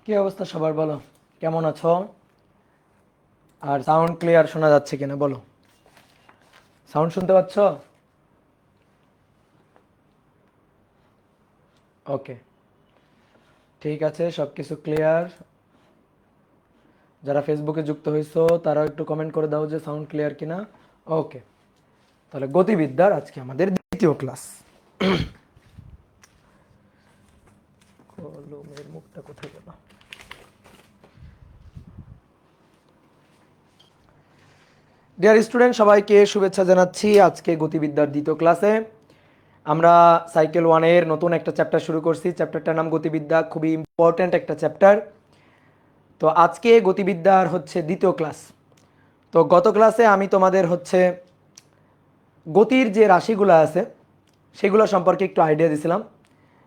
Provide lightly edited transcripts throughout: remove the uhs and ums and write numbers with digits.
কি অবস্থা সবার, বলো কেমন আছো? আর সাউন্ড ক্লিয়ার শোনা যাচ্ছে কিনা বলো। সাউন্ড শুনতে পাচ্ছ? ওকে, ঠিক আছে, সব কিছু ক্লিয়ার। যারা ফেসবুকে যুক্ত হয়েছো তারাও একটু কমেন্ট করে দাও যে সাউন্ড ক্লিয়ার কিনা। ওকে, তাহলে গতিবিদ্যার আজকে আমাদের দ্বিতীয় ক্লাস। কলমের মুখটা কোথায় গেল? ডিয়ার স্টুডেন্ট, সবাইকে শুভেচ্ছা জানাচ্ছি আজকে গতিবিদ্যার দ্বিতীয় ক্লাসে। আমরা সাইকেল ওয়ানের নতুন একটা চ্যাপ্টার শুরু করছি। চ্যাপ্টারটার নাম গতিবিদ্যা, খুবই ইম্পর্ট্যান্ট একটা চ্যাপ্টার। তো আজকে গতিবিদ্যার হচ্ছে দ্বিতীয় ক্লাস। তো গত ক্লাসে আমি তোমাদের হচ্ছে গতির যে রাশিগুলো আছে সেগুলো সম্পর্কে একটু আইডিয়া দিছিলাম,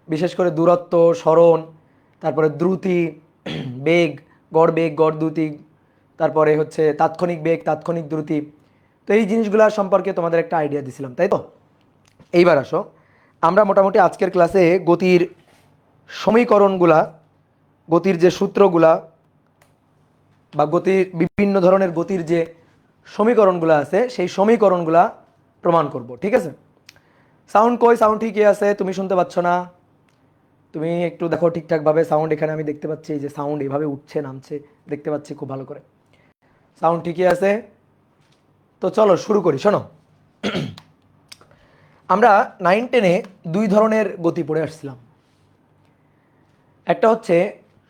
বিশেষ করে দূরত্ব, সরণ, তারপরে দ্রুতি, বেগ, গড় বেগ, গড় দ্রুতি, তারপরে হচ্ছে তাৎক্ষণিক বেগ, তাৎক্ষণিক দ্রুতি। তো এই জিনিসগুলো সম্পর্কে তোমাদের একটা আইডিয়া দিছিলাম, তাই তো? এইবার আসো, আমরা মোটামুটি আজকের ক্লাসে গতির সমীকরণগুলা, গতির যে সূত্রগুলা বা গতির বিভিন্ন ধরনের গতির যে সমীকরণগুলো আছে সেই সমীকরণগুলা প্রমাণ করব, ঠিক আছে? সাউন্ড কই? সাউন্ড ঠিকই আছে, তুমি শুনতে পাচ্ছ না? তুমি একটু দেখো ঠিকঠাকভাবে। সাউন্ড এখানে আমি দেখতে পাচ্ছি, এই যে সাউন্ড এভাবে উঠছে নামছে দেখতে পাচ্ছি খুব ভালো করে। সাউন্ড ঠিকই আছে। তো চলো শুরু করি। শোনো, আমরা 9-10-এ দুই ধরনের গতি পড়ে আসছিলাম। একটা হচ্ছে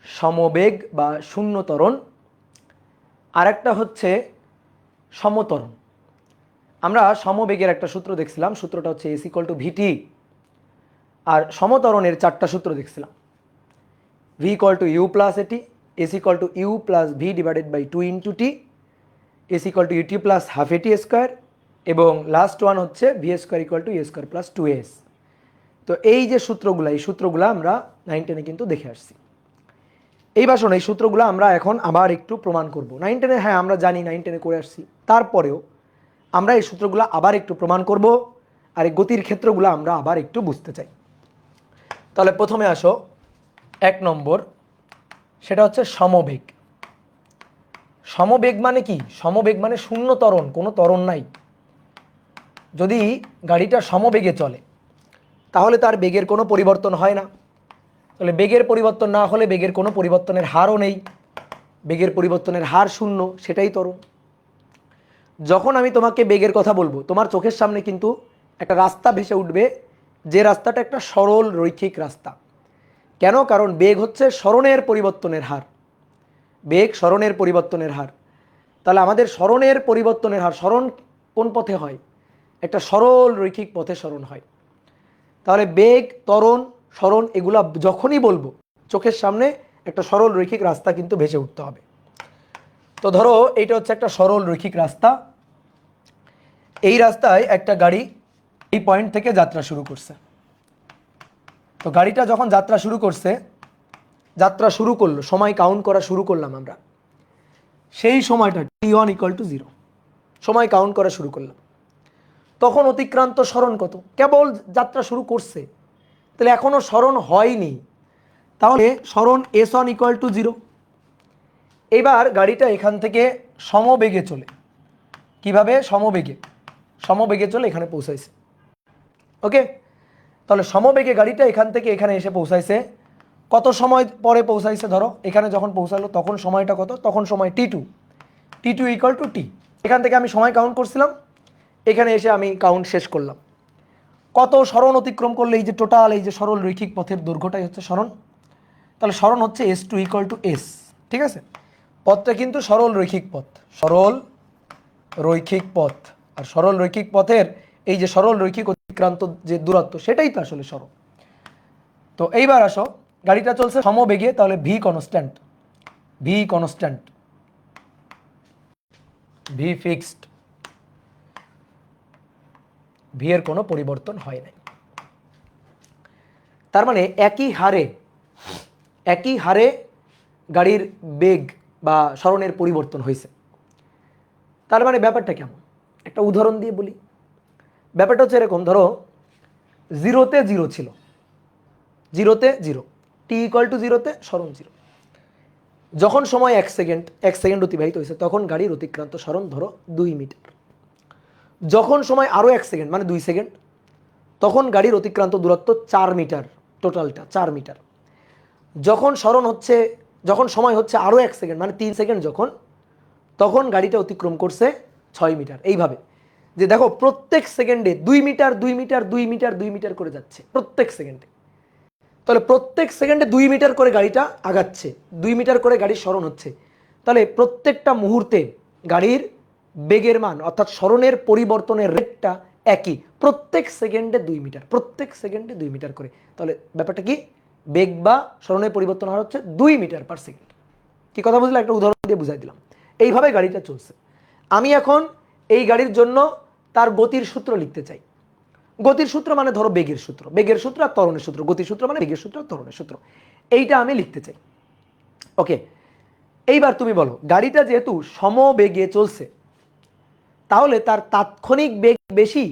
সমবেগ বা শূন্য ত্বরণ, আর একটা হচ্ছে সমত্বরণ। আমরা সমবেগের একটা সূত্র দেখছিলাম, সূত্রটা হচ্ছে এস ইকুয়াল টু ভিটি। আর সমত্বরণের চারটা সূত্র দেখছিলাম। V equal to you plus AT, S equal to you plus V divided by 2 × T, S equal to UT plus half এটি স্কোয়ার, এবং লাস্ট ওয়ান হচ্ছে V square equal to A square plus 2s। তো এই যে সূত্রগুলো, এই সূত্রগুলো আমরা 9-10-এ কিন্তু দেখে আসছি। এইবার শোনো, এই সূত্রগুলো আমরা এখন আবার একটু প্রমাণ করব। 9-10-এ হ্যাঁ আমরা জানি, 9-10-এ করে আসছি, তারপরেও আমরা এই সূত্রগুলো আবার একটু প্রমাণ করব, আর এই গতির ক্ষেত্রগুলো আমরা আবার একটু বুঝতে চাই। তাহলে প্রথমে আসো 1 নম্বর, সেটা হচ্ছে সমবেগ। সমবেগ মানে কি? সমবেগ মানে শূন্য ত্বরণ, কোনো ত্বরণ নাই। যদি গাড়িটা সমবেগে চলে তাহলে তার বেগের কোনো পরিবর্তন হয় না। তাহলে বেগের পরিবর্তন না হলে বেগের কোনো পরিবর্তনের হারও নেই। বেগের পরিবর্তনের হার শূন্য, সেটাই ত্বরণ। যখন আমি তোমাকে বেগের কথা বলবো, তোমার চোখের সামনে কিন্তু একটা রাস্তা ভেসে উঠবে, যে রাস্তাটা একটা সরল রৈখিক রাস্তা। কেন? কারণ বেগ হচ্ছে সরণের পরিবর্তনের হার। বেগ সরণের পরিবর্তনের হার। তাহলে আমাদের সরণের পরিবর্তনের হার, সরণ কোন পথে হয়? একটা সরল রৈখিক পথে সরণ হয়। তাহলে বেগ, ত্বরণ, সরণ এগুলা যখনই বলবো চোখের সামনে একটা সরল রৈখিক রাস্তা কিন্তু ভেসে উঠতে হবে। তো ধরো এইটা হচ্ছে একটা সরল রৈখিক রাস্তা। এই রাস্তায় একটা গাড়ি এই পয়েন্ট থেকে যাত্রা শুরু করছে। তো গাড়িটা যখন যাত্রা শুরু করছে, যাত্রা শুরু করলো, সময় কাউন্ট করা শুরু করলাম আমরা, সেই সময়টা t1 = 0, সময় কাউন্ট করা শুরু করলাম। তখন অতিক্রান্ত সরণ কত? কেবল যাত্রা শুরু করছে, তাহলে এখনো সরণ হয়নি, তাহলে সরণ s1 = 0। এবার গাড়িটা এখান থেকে সমবেগে চলে। কিভাবে? সমবেগে। সমবেগে চলে এখানে পৌঁছাইছে। ওকে, তাহলে সমবেগে গাড়িটা এখান থেকে এখানে এসে পৌঁছাইছে। কত সময় পরে পৌঁছাইছে? ধরো এখানে যখন পৌঁছালো তখন সময়টা কত? তখন সময় t2, t2 = t। এখান থেকে আমি সময় কাউন্ট করছিলাম, এখানে এসে আমি কাউন্ট শেষ করলাম। কত সরণ অতিক্রম করলে এই যে টোটাল এই যে সরল রৈখিক পথের দৈর্ঘ্যটাই হচ্ছে সরণ। তাহলে সরণ হচ্ছে s2 = s, ঠিক আছে? পথটা কিন্তু সরল রৈখিক পথ, সরল রৈখিক পথ। আর সরল রৈখিক পথের এই যে সরল রৈখিক অতিক্রান্ত যে দূরত্ব, সেটাই তো আসলে সরণ। তো এইবার আসো, গাড়িটা চলছে সমবেগে, তাহলে V constant, V constant, V fixed, V এর কোনো পরিবর্তন হয় নাই। তার মানে একই হারে গাড়ির বেগ বা সরণের পরিবর্তন হয়েছে। তার মানে ব্যাপারটা কেমন? একটা উদাহরণ দিয়ে বলি। ব্যাপারটা হচ্ছে এরকম, ধরো 0-তে 0 ছিল, 0-তে 0, t = 0-তে সরণ 0। যখন সময় 1 সেকেন্ড অতিবাহিত হয়েছে তখন গাড়ির অতিক্রান্ত সরণ ধরো 2 মিটার। যখন সময় আরও 1 সেকেন্ড মানে 2 সেকেন্ড, তখন গাড়ির অতিক্রান্ত দূরত্ব 4 মিটার, টোটালটা 4 মিটার। যখন সময় হচ্ছে আরও 1 সেকেন্ড মানে 3 সেকেন্ড যখন, তখন গাড়িটা অতিক্রম করছে 6 মিটার। এইভাবে যে দেখো প্রত্যেক সেকেন্ডে 2 মিটার 2 মিটার 2 মিটার 2 মিটার করে যাচ্ছে প্রত্যেক সেকেন্ডে। তাহলে প্রত্যেক সেকেন্ডে 2 মিটার করে গাড়িটা আগাচ্ছে, 2 মিটার করে গাড়ির সরণ হচ্ছে। তাহলে প্রত্যেকটা মুহূর্তে গাড়ির বেগের মান অর্থাৎ সরণের পরিবর্তনের রেটটা একই, প্রত্যেক সেকেন্ডে 2 মিটার, প্রত্যেক সেকেন্ডে 2 মিটার করে। তাহলে ব্যাপারটা কি, বেগ বা সরণের পরিবর্তন হার হচ্ছে 2 মিটার পার সেকেন্ড। কি কথা বুঝলে? একটা উদাহরণ দিয়ে বুঝাই দিলাম। এইভাবে গাড়িটা চলছে। আমি এখন এই গাড়ির জন্য তার গতির সূত্র লিখতে চাই। গতির সূত্র মানে ধরো বেগের সূত্র, বেগের সূত্র আর ত্বরণের সূত্র, গতির সূত্র মানে বেগের সূত্র আর ত্বরণের সূত্র, এইটা আমি লিখতে চাই। ওকে, এইবার তুমি বলো গাড়িটা যেহেতু সমবেগে চলছে, তাহলে তার তাৎক্ষণিক বেগ বেশি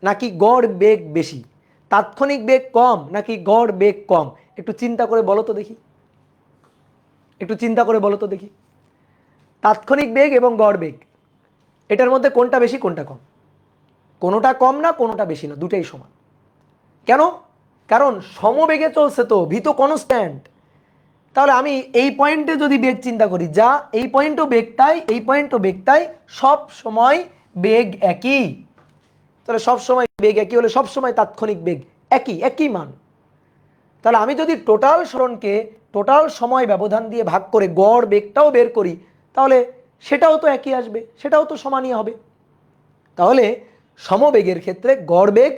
নাকি গড় বেগ বেশি? তাৎক্ষণিক বেগ কম নাকি গড় বেগ কম? একটু চিন্তা করে বলো তো দেখি, একটু চিন্তা করে বলো তো দেখি। তাৎক্ষণিক বেগ এবং গড় বেগ, এটার মধ্যে কোনটা বেশি কোনটা কম? কোনোটা কম না কোনোটা বেশি না, দুটাই সমান। কেন? কারণ সমবেগে চলছে তো, ভি তো কনস্ট্যান্ট। তাহলে আমি এই পয়েন্টে যদি বেগ চিন্তা করি, যা এই পয়েন্টও বেগ তাই, এই পয়েন্টও বেগ তাই, সব সময় বেগ একই। তাহলে সব সময় বেগ একই হলে সব সময় তাৎক্ষণিক বেগ একই, একই মান। তাহলে আমি যদি টোটাল সরণকে টোটাল সময় ব্যবধান দিয়ে ভাগ করে গড় বেগটাও বের করি, তাহলে সেটাও তো একই আসবে, সেটাও তো সমানই হবে। তাহলে সমবেগের ক্ষেত্রে গড় বেগ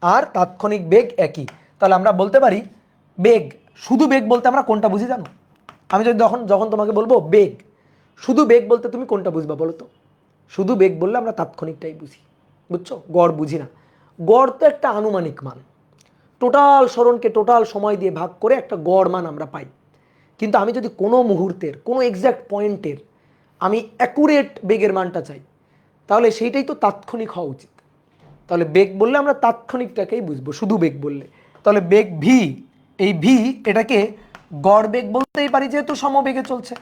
আর তাৎক্ষণিক বেগ একই। তাহলে আমরা বলতে পারি বেগ, শুধু বেগ বলতে আমরা কোনটা বুঝি জানো? আমি যদি যখন তোমাকে বলবো বেগ, শুধু বেগ বলতে তুমি কোনটা বুঝবা বলো তো? শুধু বেগ বললে আমরা তাৎক্ষণিকটাই বুঝি, বুঝছো? গড় বুঝি না। গড় তো একটা আনুমানিক মান, টোটাল সরণকে টোটাল সময় দিয়ে ভাগ করে একটা গড় মান আমরা পাই। কিন্তু আমি যদি কোনো মুহূর্তের কোনো এক্স্যাক্ট পয়েন্টের আমি অ্যাকুরেট বেগের মানটা চাই, তাহলে সেইটাই তো তাৎক্ষণিক হওয়া উচিত। তাহলে বেগ বললে আমরা তাৎক্ষণিকটাকেই বুঝবো শুধু বেগ বললে। তাহলে বেগ ভি, এই ভি এটাকে গড় বেগ বলতেই পারি যেহেতু সমবেগে চলছে।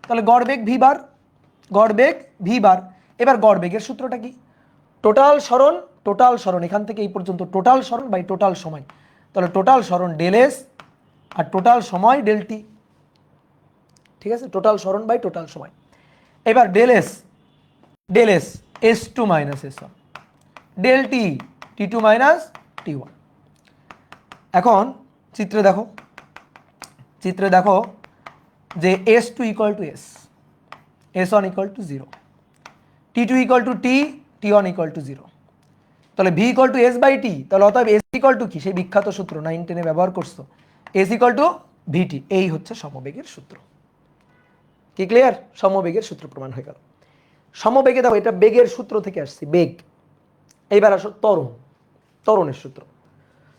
তাহলে গড় বেগ ভি বার, গড় বেগ ভি বার। এবার গড় বেগের সূত্রটা কি? টোটাল সরণ, টোটাল সরণ এখান থেকে এই পর্যন্ত টোটাল সরণ বাই টোটাল সময়। তাহলে টোটাল সরণ ডেল এস আর টোটাল সময় ডেল টি। ঠিক আছে, টোটাল সরণ বাই টোটাল সময়। এবার del S, del S S two minus S one, del T T two minus T one. এখন চিত্রে দেখো, চিত্রে দেখো যে S two equal to S, S one equal to zero, T two equal to T, T one equal to zero. তাহলে V equal to S by T. তাহলে অতএব S equal two কি? সেই বিখ্যাত সূত্র 9-10-এ ব্যবহার করছো, এস ইকুয়াল টু ভিটি। এই হচ্ছে সমবেগের সূত্র। কি ক্লিয়ার? সমবেগের সূত্র প্রমাণ হয়ে গেল। সমবেগে দেখো এটা বেগের সূত্র থেকে আসছে, বেগ। এইবার আসো ত্বরণ, ত্বরণের সূত্র।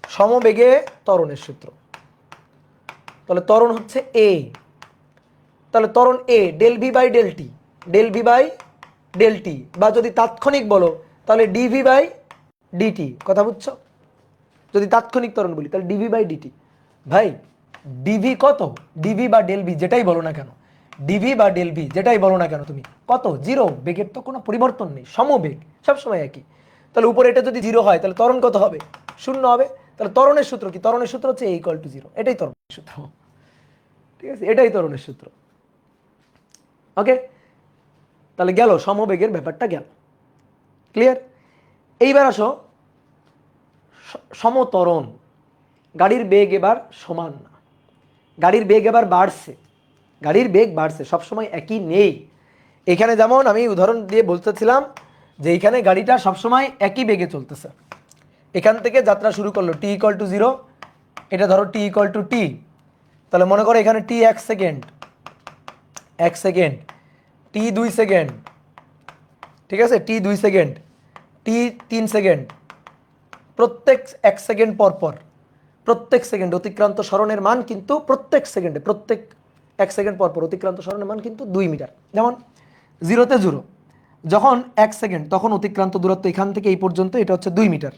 সমবেগে ত্বরণের সূত্র, তাহলে ত্বরণ হচ্ছে এ। তাহলে ত্বরণ a del V by del T, del V by del t, বা যদি তাৎক্ষণিক বলো তাহলে ডিভি বাই ডিটি। কথা বুঝছো? যদি তাৎক্ষণিক ত্বরণ বলি তাহলে ডিভি বাই ডিটি। ভাই ডিভি কত? ডিভি বা ডেল ভি যেটাই বলো না কেন, ডিভি বা ডেল ভি যেটাই বলো না কেন তুমি, কত? জিরো। বেগের তো কোনো পরিবর্তন নেই, সমবেগ সবসময় একই। তাহলে উপরে এটা যদি জিরো হয় তাহলে ত্বরণ কত হবে? শূন্য হবে। তাহলে ত্বরণের সূত্র কি? ত্বরণের সূত্র হচ্ছে এ ইকুয়াল টু জিরো। এটাই ত্বরণের সূত্র। ঠিক আছে, এটাই ত্বরণের সূত্র। ওকে, তাহলে গেল সমবেগের ব্যাপারটা গেল। ক্লিয়ার? এইবার আসো সমত্বরণ। গাড়ির বেগ এবার সমান না, গাড়ির বেগ এবার বাড়ছে, গাড়ির বেগ বাড়ছে, সবসময় একই নেই। এখানে যেমন আমি উদাহরণ দিয়ে বলতেছিলাম যে এইখানে গাড়িটা সবসময় একই বেগে চলতেছে। এখান থেকে যাত্রা শুরু করলো টি ইকুয়াল টু জিরো, এটা ধরো টি ইকুয়াল টু টি। তাহলে মনে করো এখানে টি 1 সেকেন্ড, 1 সেকেন্ড, টি 2 সেকেন্ড, ঠিক আছে, টি 2 সেকেন্ড, টি 3 সেকেন্ড। প্রত্যেক 1 সেকেন্ড পর পর, প্রত্যেক সেকেন্ড অতিক্রান্ত সরণের মান কিন্তু প্রত্যেক সেকেন্ডে, প্রত্যেক 1 সেকেন্ড পর পর অতিক্রান্ত সরণের মান কিন্তু 2 মিটার। যেমন জিরোতে জিরো, যখন 1 সেকেন্ড তখন অতিক্রান্ত দূরত্ব এখান থেকে এই পর্যন্ত এটা হচ্ছে 2 মিটার।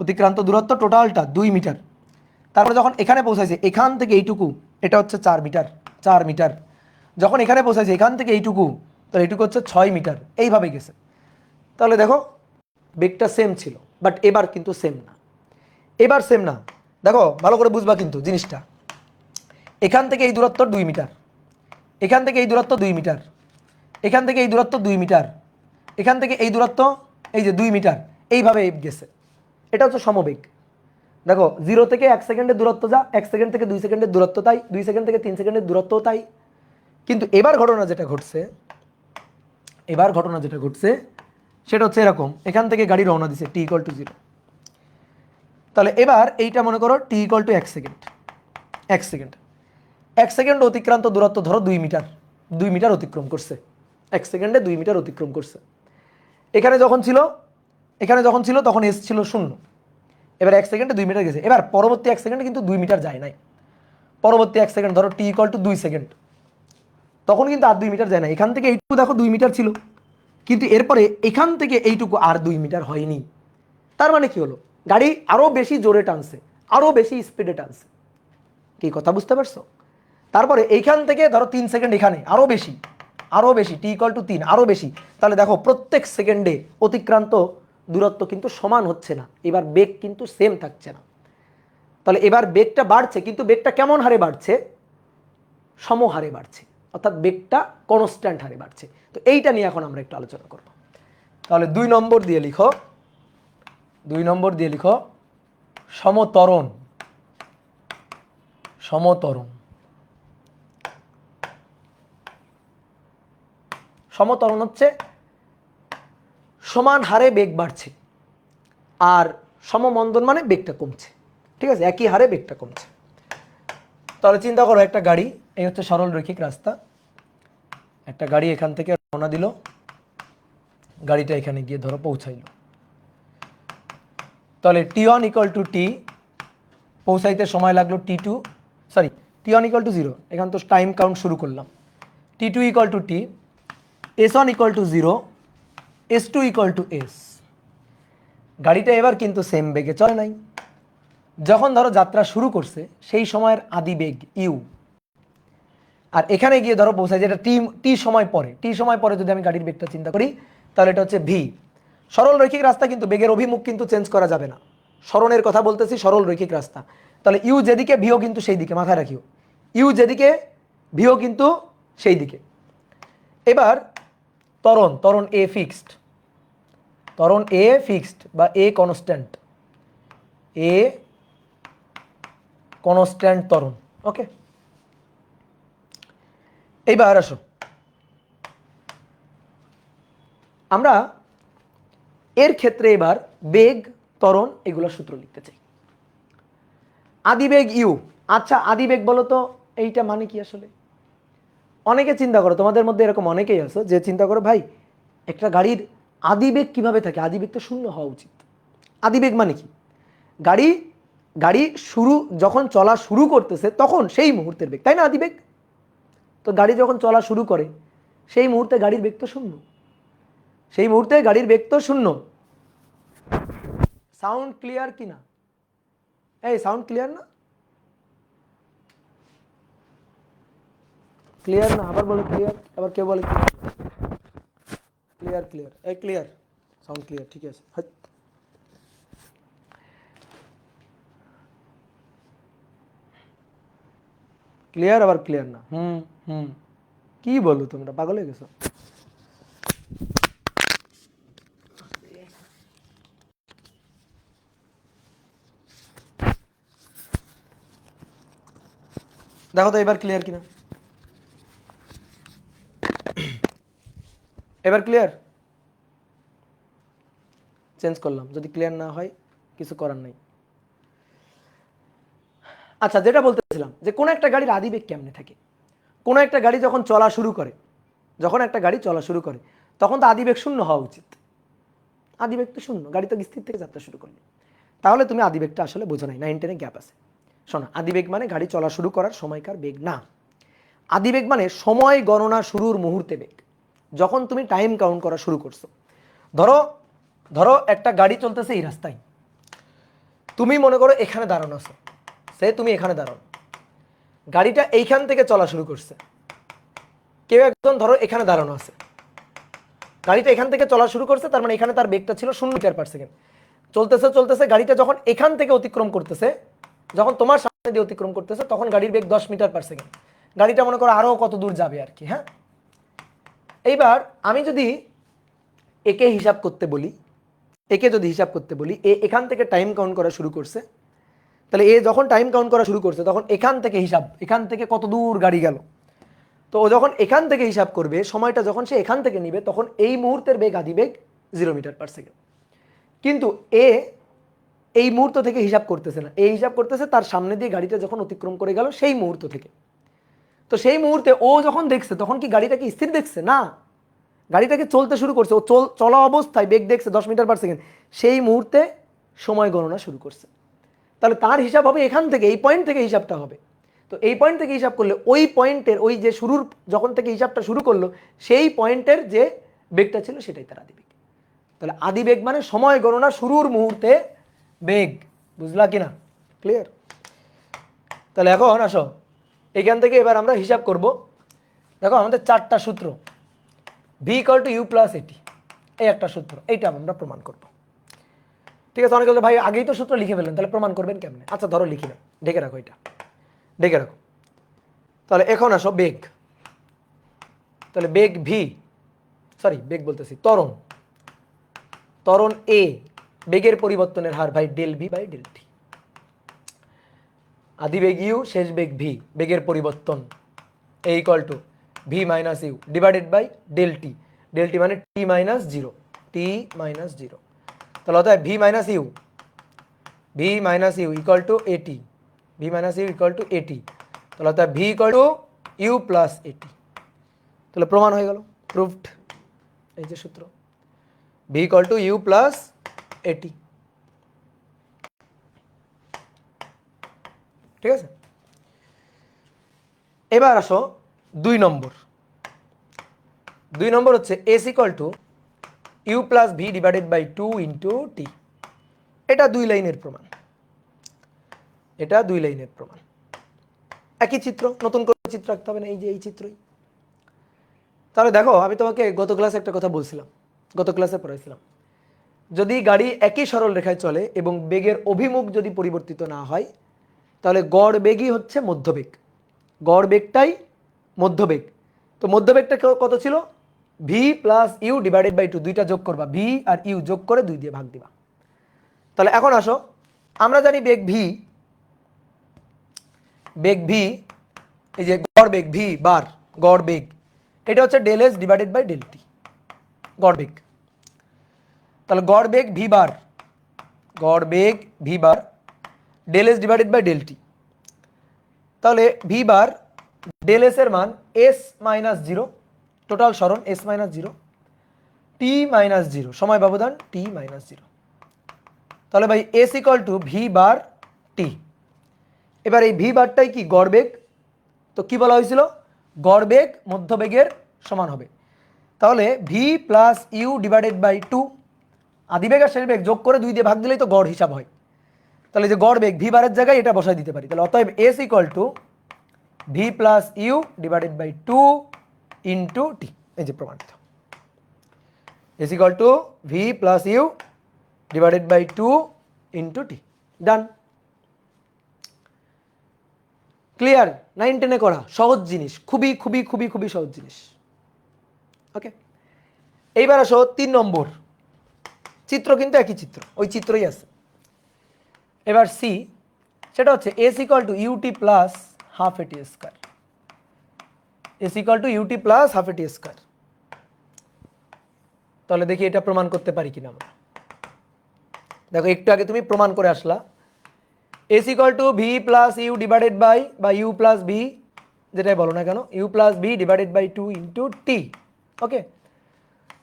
অতিক্রান্ত দূরত্ব টোটালটা 2 মিটার। তারপরে যখন এখানে পৌঁছাইছে এখান থেকে এইটুকু, এটা হচ্ছে 4 মিটার, 4 মিটার। যখন এখানে পৌঁছাইছে এখান থেকে এইটুকু, তাহলে এইটুকু হচ্ছে 6 মিটার, এইভাবে গেছে। তাহলে দেখো বেগটা সেম ছিল, বাট এবার কিন্তু সেম না। এবার সেম না, দেখো ভালো করে বুঝবা কিন্তু জিনিসটা। এখান থেকে এই দূরত্ব 2 মিটার, এখান থেকে এই দূরত্ব 2 মিটার, এখান থেকে এই দূরত্ব 2 মিটার, এখান থেকে এই দূরত্ব এই যে 2 মিটার, এইভাবে গেছে। এটা হচ্ছে সমবেগ। দেখো 0 থেকে 1 সেকেন্ডের দূরত্ব যা, 1 সেকেন্ড থেকে 2 সেকেন্ডের দূরত্ব তাই, 2 সেকেন্ড থেকে 3 সেকেন্ডের দূরত্ব তাই। কিন্তু এবার ঘটনা যেটা ঘটছে, সেটা হচ্ছে এরকম, এখান থেকে গাড়ি রওনা দিছে t = 0। তাহলে এবার এইটা মনে করো t = 1 সেকেন্ড, 1 সেকেন্ড, 1 সেকেন্ড অতিক্রান্ত দূরত্ব ধরো 2 মিটার, 2 মিটার অতিক্রম করছে, 1 সেকেন্ডে 2 মিটার অতিক্রম করছে। এখানে যখন ছিল তখন s ছিল 0, এবার 1 সেকেন্ডে 2 মিটার গেছে। এবার পরবর্তী 1 সেকেন্ডে কিন্তু 2 মিটার যায় নাই, পরবর্তী 1 সেকেন্ড ধরো t = 2 সেকেন্ড, তখন কিন্তু আর 2 মিটার যায় না। এখান থেকে এইটুকু দেখো 2 মিটার ছিল, কিন্তু এরপরে এখান থেকে এইটুকু আর 2 মিটার হয়নি। তার মানে কি হলো, গাড়ি আরো বেশি জোরে টানছে, আরো বেশি স্পিডে টানছে। কি কথা বুঝতে পারছো? তারপরে এইখান থেকে ধরো 3 সেকেন্ড এখানে আরো বেশি, t = 3 আরো বেশি। তাহলে দেখো প্রত্যেক সেকেন্ডে অতিক্রান্ত দূরত্ব কিন্তু সমান হচ্ছে না, এবার বেগ কিন্তু সেম থাকছে না। তাহলে এবার বেগটা বাড়ছে, কিন্তু বেগটা কেমন হারে বাড়ছে? সমহারে বাড়ছে, অর্থাৎ বেগটা কনস্ট্যান্ট হারে বাড়ছে। তো এইটা নিয়ে এখন আমরা একটু আলোচনা করব। তাহলে 2 নম্বর দিয়ে লিখো, 2 নম্বর দিয়ে লিখো সমত্বরণ। সমত্বরণ, সমত্বরণ হচ্ছে সমান হারে বেগ বাড়ছে, আর সমমন্দন মানে বেগটা কমছে। ঠিক আছে, একই হারে বেগটা কমছে। তাহলে চিন্তা করো একটা গাড়ি, এই হচ্ছে সরল রৈখিক রাস্তা, একটা গাড়ি এখান থেকে রওনা দিল, গাড়িটা এখানে গিয়ে ধরো পৌঁছাইল। তাহলে t1 = t, পৌঁছাইতে সময় লাগলো t2, সরি t1 = 0, এখান তো টাইম কাউন্ট শুরু করলাম। t2 = t, s1 = 0, s2 = s। গাড়িটা এবার কিন্তু সেম বেগে চলে নাই। যখন ধরো যাত্রা শুরু করছে সেই সময়ের আদি বেগ ইউ, আর এখানে গিয়ে ধরো পৌঁছায় যেটা টি সময় পরে যদি আমি গাড়ির বেগটা চিন্তা করি, তাহলে এটা হচ্ছে ভি। সরল রৈখিক রাস্তা কিন্তু বেগের অভিমুখ কিন্তু চেঞ্জ করা যাবে না, সরণের কথা বলতেছি, সরল রৈখিক রাস্তা। তাহলে ইউ যেদিকে ভিও কিন্তু সেই দিকে, মাথায় রাখিও, ইউ যেদিকে ভিও কিন্তু সেই দিকে। এবার ত্বরণ এ ফিক্সড, বা এ কনস্ট্যান্ট, ত্বরণ। ওকে, এইবার আসো আমরা এর ক্ষেত্রে এবার বেগ, ত্বরণ এগুলোর সূত্র লিখতে চাই। আদিবেগ ইউ, আচ্ছা আদিবেগ বলো তো এইটা মানে কি আসলে? অনেকে চিন্তা করো, তোমাদের মধ্যে এরকম অনেকেই আছো যে চিন্তা করো ভাই একটা গাড়ির আদিবেগ কিভাবে থাকে? আদিবেগ তো 0 হওয়া উচিত। আদিবেগ মানে কি? গাড়ি যখন চলা শুরু করতেছে তখন সেই মুহূর্তের বেগ, তাই না আদিবেগ? তো গাড়ি যখন চলা শুরু করে সেই মুহূর্তে গাড়ির বেগ তো 0, সেই মুহূর্তে গাড়ির বেগ তো 0। সাউন্ড ক্লিয়ার কি না? এই সাউন্ড ক্লিয়ার না? ক্লিয়ার না? আবার বলো ক্লিয়ার, আবার কেউ বলে ক্লিয়ার, এই ক্লিয়ার, সাউন্ড ক্লিয়ার, ঠিক আছে। ক্লিয়ার আবার ক্লিয়ার না, কি বলো তোমরা, পাগল হয়ে গেছো? দেখো তো এবার ক্লিয়ার কিনা, এবার ক্লিয়ার? চেঞ্জ করলাম, যদি ক্লিয়ার না হয় কিছু করার নাই। আচ্ছা, যেটা বলতেছিলাম যে কোন একটা গাড়ির আদিবেগ কেমনে থাকে? কোন একটা গাড়ি যখন চলা শুরু করে, তখন তো আদিবেগ 0 হওয়া উচিত। আদিবেগ তো 0, গাড়ি তো স্থির থেকে যাত্রা শুরু করলো। তাহলে তুমি আদিবেগটা আসলে বোঝো নাই, 9 10 গ্যাপ আছে। শোনো, আদিবেগ মানে গাড়ি চলা শুরু করার সময়কার বেগ না। আদিবেগ মানে সময় গণনা শুরুর মুহূর্তে বেগ, যখন তুমি টাইম কাউন্ট করা শুরু করছো। ধরো একটা গাড়ি চলতেছে এই রাস্তায়, তুমি মনে করো এখানে দাঁড়ানো আছো, তুমি এখানে দাঁড়ানো, গাড়িটা এইখান থেকে চলা শুরু করছে, কেউ একজন ধরো এখানে দাঁড়ানো আছে, গাড়িটা এখান থেকে চলা শুরু করছে, তার মানে এখানে তার বেগটা ছিল 0 মিটার পার সেকেন্ড। চলতেছে চলতেছে, গাড়িটা যখন এখান থেকে অতিক্রম করতেছে, যখন তোমার সামনে দিয়ে অতিক্রম করতেছে, তখন গাড়ির বেগ 10 মিটার পার সেকেন্ড। গাড়িটা মনে করো আরও কত দূর যাবে আর কি। হ্যাঁ, এইবার আমি যদি একে হিসাব করতে বলি, একে যদি হিসাব করতে বলি, এখান থেকে টাইম কাউন্ট করা শুরু করছে, তাহলে যখন টাইম কাউন্ট করা শুরু করছে তখন এখান থেকে হিসাব, এখান থেকে কত দূর গাড়ি গেল। তো ও যখন এখান থেকে হিসাব করবে, সময়টা যখন সে এখান থেকে নিবে, তখন এই মুহূর্তের বেগ আদিবেগ 0 মিটার পার সেকেন্ড। কিন্তু এই মুহূর্ত থেকে হিসাব করতেছে না, হিসাব করতেছে তার সামনে দিয়ে গাড়িটা যখন অতিক্রম করে গেল সেই মুহূর্ত থেকে। তো সেই মুহূর্তে ও যখন দেখছে, তখন কি গাড়িটাকে স্থির দেখছে? না, গাড়িটাকে চলতে শুরু করছে। ও চলা অবস্থায় বেগ দেখছে 10 মিটার পার সেকেন্ড, সেই মুহূর্তে সময় গণনা শুরু করছে। তাহলে তার হিসাব হবে এখান থেকে, এই পয়েন্ট থেকে হিসাবটা হবে। তো এই পয়েন্ট থেকে হিসাব করলে ওই পয়েন্টের, ওই যে শুরুর যখন থেকে হিসাবটা শুরু করলো, সেই পয়েন্টের যে বেগটা ছিল সেটাই তার আদিবেগ। তাহলে আদিবেগ মানে সময় গণনা শুরুর মুহূর্তে বেগ। বুঝলা কিনা? ক্লিয়ার? তাহলে এখন আসো, এখান থেকে এবার আমরা হিসাব করব। দেখো আমাদের 4টা সূত্র, v = u + at, এই একটা সূত্র, এইটা আমরা প্রমাণ করব। ঠিক আছে? অনেকে বলে ভাই আগেই তো সূত্র লিখে ফেললেন, তাহলে প্রমাণ করবেন কেমনে? আচ্ছা ধরো লিখি না, ঢেকে রাখো, এটা ঢেকে রাখো। তাহলে এখন আসো বেগ। তাহলে বেগ ভি, সরি বেগ বলতেছি, ত্বরণ, ত্বরণ এ, বেগের পরিবর্তনের হার ভাই del V by del T. আদিবেগ ইউ, শেষ বেগ ভি, বেগের পরিবর্তন A = V minus U divided by del T. Del T মানে T minus zero, T minus zero. তাহলে অতএব V minus U, V minus you equal to AT, V minus you equal to AT. তাহলে অতএব V equal to you plus AT. তাহলে প্রমাণ হয়ে গেল, proved. এই যে সূত্র, V equal to you plus এটি। ঠিক আছে? এবার আসো 2 নম্বর। 2 নম্বর হচ্ছে S equal to you plus V divided by 2 into T. এটা 2 লাইনের প্রমাণ, এটা 2 লাইনের প্রমাণ। একই চিত্র, নতুন করে চিত্র রাখতে হবে না, এই যে এই চিত্রই। তাহলে দেখো, আমি তোমাকে গত ক্লাসে একটা কথা বলছিলাম, গত ক্লাসে পড়াইছিলাম, যদি গাড়ি একই সরল রেখায় চলে এবং বেগের অভিমুখ যদি পরিবর্তিত না হয়, তাহলে গড় বেগই হচ্ছে মধ্যবেগ, গড় বেগটাই মধ্যবেগ। তো মধ্যবেগটা কত ছিল? V plus you divided by 2, দুইটা যোগ করবা, ভি আর ইউ যোগ করে 2 দিয়ে ভাগ দিবা। তাহলে এখন আসো, আমরা জানি বেগ ভি, বেগ ভি, এই যে গড় বেগ ভি বার, গড় বেগ, এটা হচ্ছে del S divided by del T, গড় বেগ। তাহলে গড় বেগ ভি বার, গড় বেগ V bar del S divided by del T. তাহলে ভি বার ডেল এস এর মান এস মাইনাস জিরো, টোটাল সরণ S minus zero, T minus zero, সময় ব্যবধান টি মাইনাস জিরো। তাহলে ভাই S equal to V bar T. এবার এই ভি বারটাই কি? গড় বেগ। তো কি বলা হয়েছিল? গড় বেগ মধ্যবেগের সমান হবে। তাহলে v plus you divided by 2, আদিবেগ আর শেষ বেগ যোগ করে 2 দিয়ে ভাগ দিলেই তো গড় হিসাব হয়। তাহলে যে গড় বেগ ভি বারের জায়গায় এটা বসাই দিতে পারি। তাহলে অতএব S equal to V plus you divided by 2 into T. এই যে প্রমাণিত, S equal to V plus you divided by 2 into T. Done. Clear? 9 10-এ করা সহজ জিনিস, খুবই খুবই খুবই খুবই সহজ জিনিস। ওকে, এইবার আসো 3 নম্বর। চিত্র কিন্তু একই চিত্র, ওই চিত্রই আছে। এবার সি, সেটা হচ্ছে S equal to UT plus half এটি square, S equal to UT plus half এটি স্কোয়ার। তাহলে দেখি এটা প্রমাণ করতে পারি কিনা আমরা। দেখো একটু আগে তুমি প্রমাণ করে আসলা, S equal to V plus you divided by বা ইউ প্লাস ভি, যেটাই বলো না কেন, U plus V divided by 2 into T. Okay,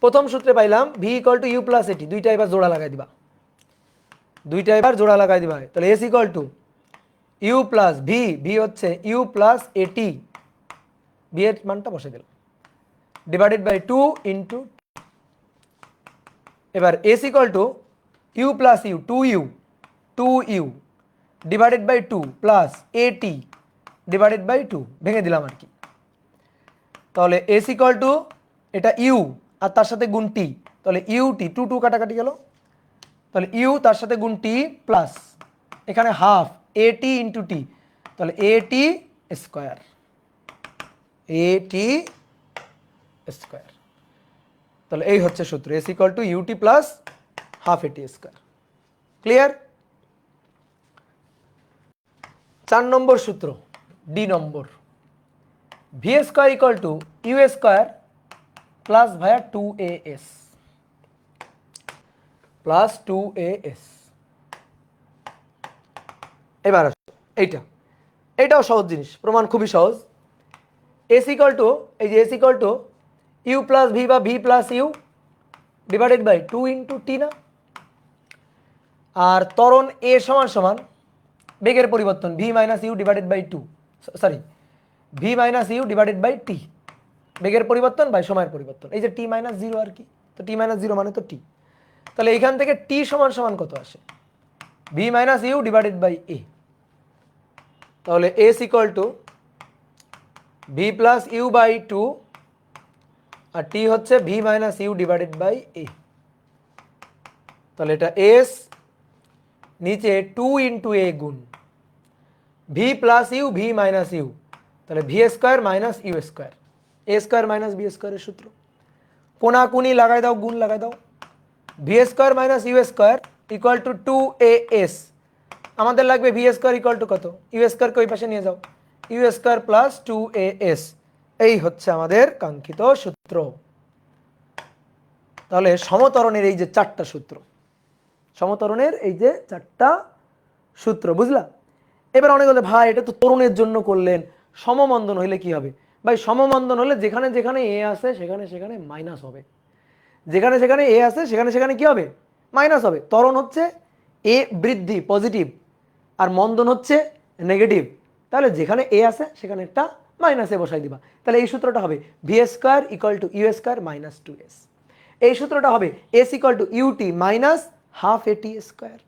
প্রথম সূত্রে পাইলাম V equal to you plus AT, দুইটা এবার জোড়া লাগাই দিবা, দুইটা এবার জোড়া লাগাই দিবা। তাহলে S equal to you plus v, v হচ্ছে ইউ প্লাস এটি, ভি এর মানটা বসে দিলাম, ডিভাইডেড বাই 2 ইন্টু। এবার s equal to you plus u, 2u divided by 2 plus a t divided by 2, ভেঙে দিলাম আর কি। তাহলে এস ইকুয়াল টু এটা ইউ আর তার সাথে গুণ টি, তাহলে ইউ টি, টু টু কাটাকাটি গেল, তাহলে ইউ তার সাথে গুণ টি প্লাস এখানে হাফ এ টি ইন্টু টি, তাহলে এ টি স্কোয়ার, এ টি স্কোয়ার। তাহলে এই হচ্ছে সূত্র, S equal to UT plus half A T square. Clear? 4 নম্বর সূত্র, ডি নম্বর, V square equal to you square plus ভায়া 2as প্লাস 2as। এবার আসো এইটাও সহজ জিনিস, প্রমাণ খুবই সহজ। এস ইকুয়াল টু, এই যে S equal to you plus V বা V plus you divided by 2 into T না, আর ত্বরণ এ সমান সমান বেগের পরিবর্তন V minus U divided by 2, sorry V minus U divided by T, বেগের পরিবর্তন বাই সময়ের পরিবর্তন, এই যে টি মাইনাস জিরো আর কি, তো টি মাইনাস জিরো মানে তো টি। তাহলে এইখান থেকে টি সমান সমান কত আসে, V minus U divided by A. তাহলে S equal to V plus U by 2 আর টি হচ্ছে V minus U divided by A. তাহলে এটা এস, নিচে 2 ইন্টু এ গুণ V plus U V minus U, তাহলে V square minus you square, A square minus B স্কোয়ারের সূত্র, কোনাকুনি লাগাই দাও, গুণ লাগাই দাও, V square minus you square equal to 2as, আমাদের লাগবে ভি স্কোয়ার ইকুয়াল টু কত, ইউ স্কোয়ারকে ওই পাশে নিয়ে যাও, ইউ স্কোয়ার প্লাস 2as, এই হচ্ছে আমাদের কাঙ্ক্ষিত সূত্র। তাহলে সমতরণের এই যে 4টা সূত্র, সমতরণের এই যে 4টা সূত্র, বুঝলা? এবার অনেক বলে ভাই এটা তো তরুণের জন্য করলেন, সমমন্দন হইলে কি হবে? ভাই সমমন্দন হলে যেখানে যেখানে এ আছে সেখানে সেখানে মাইনাস হবে, যেখানে সেখানে এ আছে সেখানে সেখানে কি হবে, মাইনাস হবে। ত্বরণ হচ্ছে এ বৃদ্ধি পজিটিভ আর মন্দন হচ্ছে নেগেটিভ, তাহলে যেখানে এ আছে সেখানে একটা মাইনাসে বসাই দিবা, তাহলে এই সূত্রটা হবে v square equal to you square minus 2s, এই সূত্রটা হবে s equal to u t minus half এটি স্কোয়ার।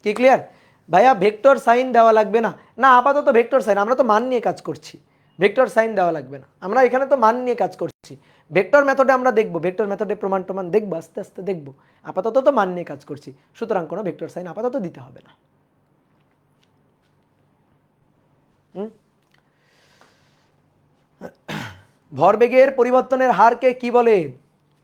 কি ক্লিয়ার? ভাইয়া ভেক্টর সাইন দেওয়া লাগবে না, না আপাতত ভেক্টর সাইন, আমরা তো মান নিয়ে কাজ করছি, ভেক্টর সাইন দেওয়া লাগবে না, আমরা এখানে তো মান নিয়ে কাজ করছি। ভেক্টর মেথডে আমরা দেখবো, ভেক্টর মেথডে প্রমাণ টমান দেখবো, আস্তে আস্তে দেখবো, আপাতত তো মান নিয়ে কাজ করছি, সুতরাং কোনো ভেক্টর সাইন আপাতত দিতে হবে না। ভরবেগের পরিবর্তনের হারকে কি বলে?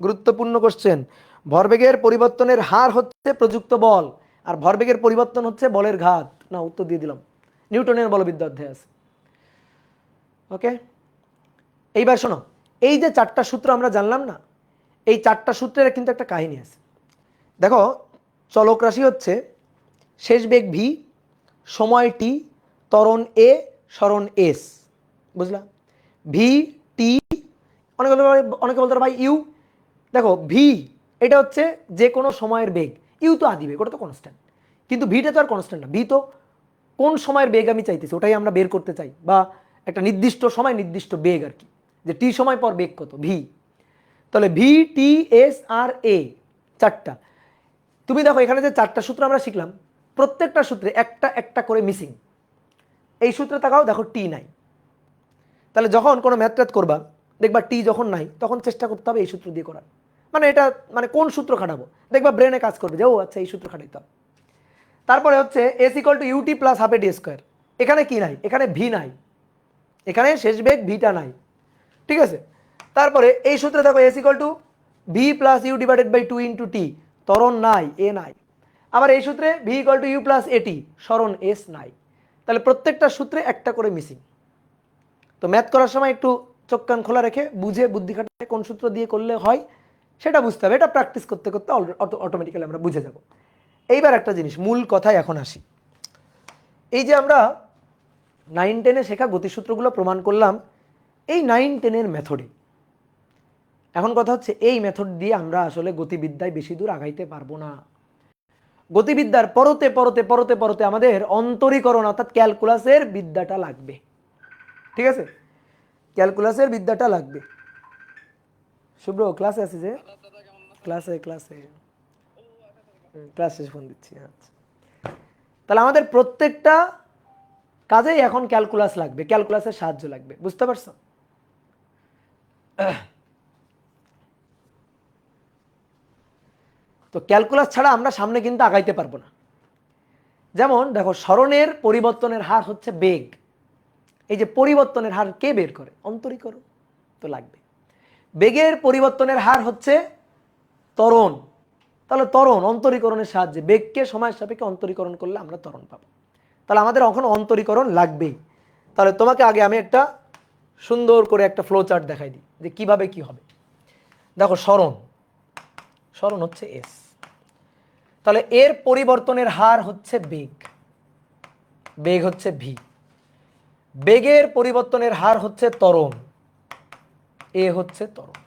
গুরুত্বপূর্ণ কোশ্চেন। ভরবেগের পরিবর্তনের হার হচ্ছে প্রযুক্ত বল, আর ভরবেগের পরিবর্তন হচ্ছে বলের ঘাত। না, উত্তর দিয়ে দিলাম, নিউটনের বলবিদ্যা অধ্যায় আছে। ওকে, এইবার শোনো, এই যে 4টা সূত্র আমরা জানলাম না, এই 4টা সূত্রের কিন্তু একটা কাহিনী আছে। দেখো, চলক রাশি হচ্ছে শেষ বেগ ভি, সময় টি, ত্বরণ এ, সরণ এস, বুঝলা? ভি টি, অনেকে বলতে ভাই ইউ, দেখো ভি এটা হচ্ছে যে কোনো সময়ের বেগ, ইউ তো আদি বেগ, ওটা তো কনস্ট্যান্ট, কিন্তু ভিটা তো আর কনস্ট্যান্ট না, ভি তো কোন সময়ের বেগ আমি চাইতেছি ওটাই আমরা বের করতে চাই, বা একটা নির্দিষ্ট সময় নির্দিষ্ট বেগ আর কি, যে টি সময় পর বেগ কত, ভি। তাহলে ভি টি এস আর এ 4টা, তুমি দেখো এখানে যে 4টা সূত্র আমরা শিখলাম, প্রত্যেকটা সূত্রে একটা একটা করে মিসিং। এই সূত্রে তাকাও, দেখো টি নাই, তাহলে যখন কোনো ম্যাথ ট্যাথ করবা দেখবা টি যখন নাই, তখন চেষ্টা করতে হবে এই সূত্র দিয়ে করার, মানে এটা মানে কোন সূত্র খাটাবো, দেখবা ব্রেনে কাজ করবে যে ও আচ্ছা এই সূত্র খাটাইতে হবে। তারপরে হচ্ছে S equal to UT plus half a d square, এখানে কি নাই, এখানে ভি নাই, এখানে শেষ বেগ ভিটা নাই, ঠিক আছে? তারপরে এই সূত্রে দেখো S equal to V plus you divided by 2 into T, ত্বরণ নাই, এ নাই। আবার এই সূত্রে V equal to you plus AT, সরণ এস নাই। তাহলে প্রত্যেকটা সূত্রে একটা করে মিসিং। তো ম্যাথ করার সময় একটু চোখ কান খোলা রেখে বুঝে বুদ্ধি খাটাতে কোন সূত্র দিয়ে করলে হয় সেটা বুঝতে হবে, এটা প্র্যাকটিস করতে করতে অটোমেটিক্যালি আমরা বুঝে যাব। এইবার একটা জিনিস, মূল কথায় এখন আসি। এই যে আমরা 9-10-এ শেখা গতিসূত্রগুলো প্রমাণ করলাম এই 9-10-এর মেথডে। এখন কথা হচ্ছে এই মেথড দিয়ে আমরা আসলে গতিবিদ্যায় বেশি দূর আগাইতে পারবো না। গতিবিদ্যার পরতে পরতে পরতে পরতে আমাদের অন্তরীকরণ অর্থাৎ ক্যালকুলাসের বিদ্যাটা লাগবে, ঠিক আছে? ক্যালকুলাসের বিদ্যাটা লাগবে। শুভ্র ক্লাসে আছিস? যে ক্লাসে ক্লাসে ক্লাসে ফোন দিচ্ছি। আচ্ছা, তাহলে আমাদের প্রত্যেকটা কাজেই এখন ক্যালকুলাস লাগবে, ক্যালকুলাসের সাহায্য লাগবে, বুঝতে পারছো? তো ক্যালকুলাস ছাড়া আমরা সামনে কিন্তু আগাইতে পারবো না। যেমন দেখো, স্মরণের পরিবর্তনের হার হচ্ছে বেগ। এই যে পরিবর্তনের হার কে বের করে? অন্তরীকরণ। তো লাগবে। বেগের পরিবর্তনের হার হচ্ছে ত্বরণ। তাহলে ত্বরণ অন্তরীকরণের সাহায্যে বেগকে সময়ের সাপেক্ষে অন্তরীকরণ করলে আমরা ত্বরণ পাবো। তাহলে আমাদের এখন অন্তরীকরণ লাগবেই। তাহলে তোমাকে আগে আমি একটা সুন্দর করে একটা ফ্লো চার্ট দেখাই দিই যে কিভাবে কি হবে। দেখো, স্মরণ, স্মরণ হচ্ছে এস। তাহলে এর পরিবর্তনের হার হচ্ছে বেগ, বেগ হচ্ছে ভি। বেগের পরিবর্তনের হার হচ্ছে ত্বরণ, এ হচ্ছে ত্বরণ।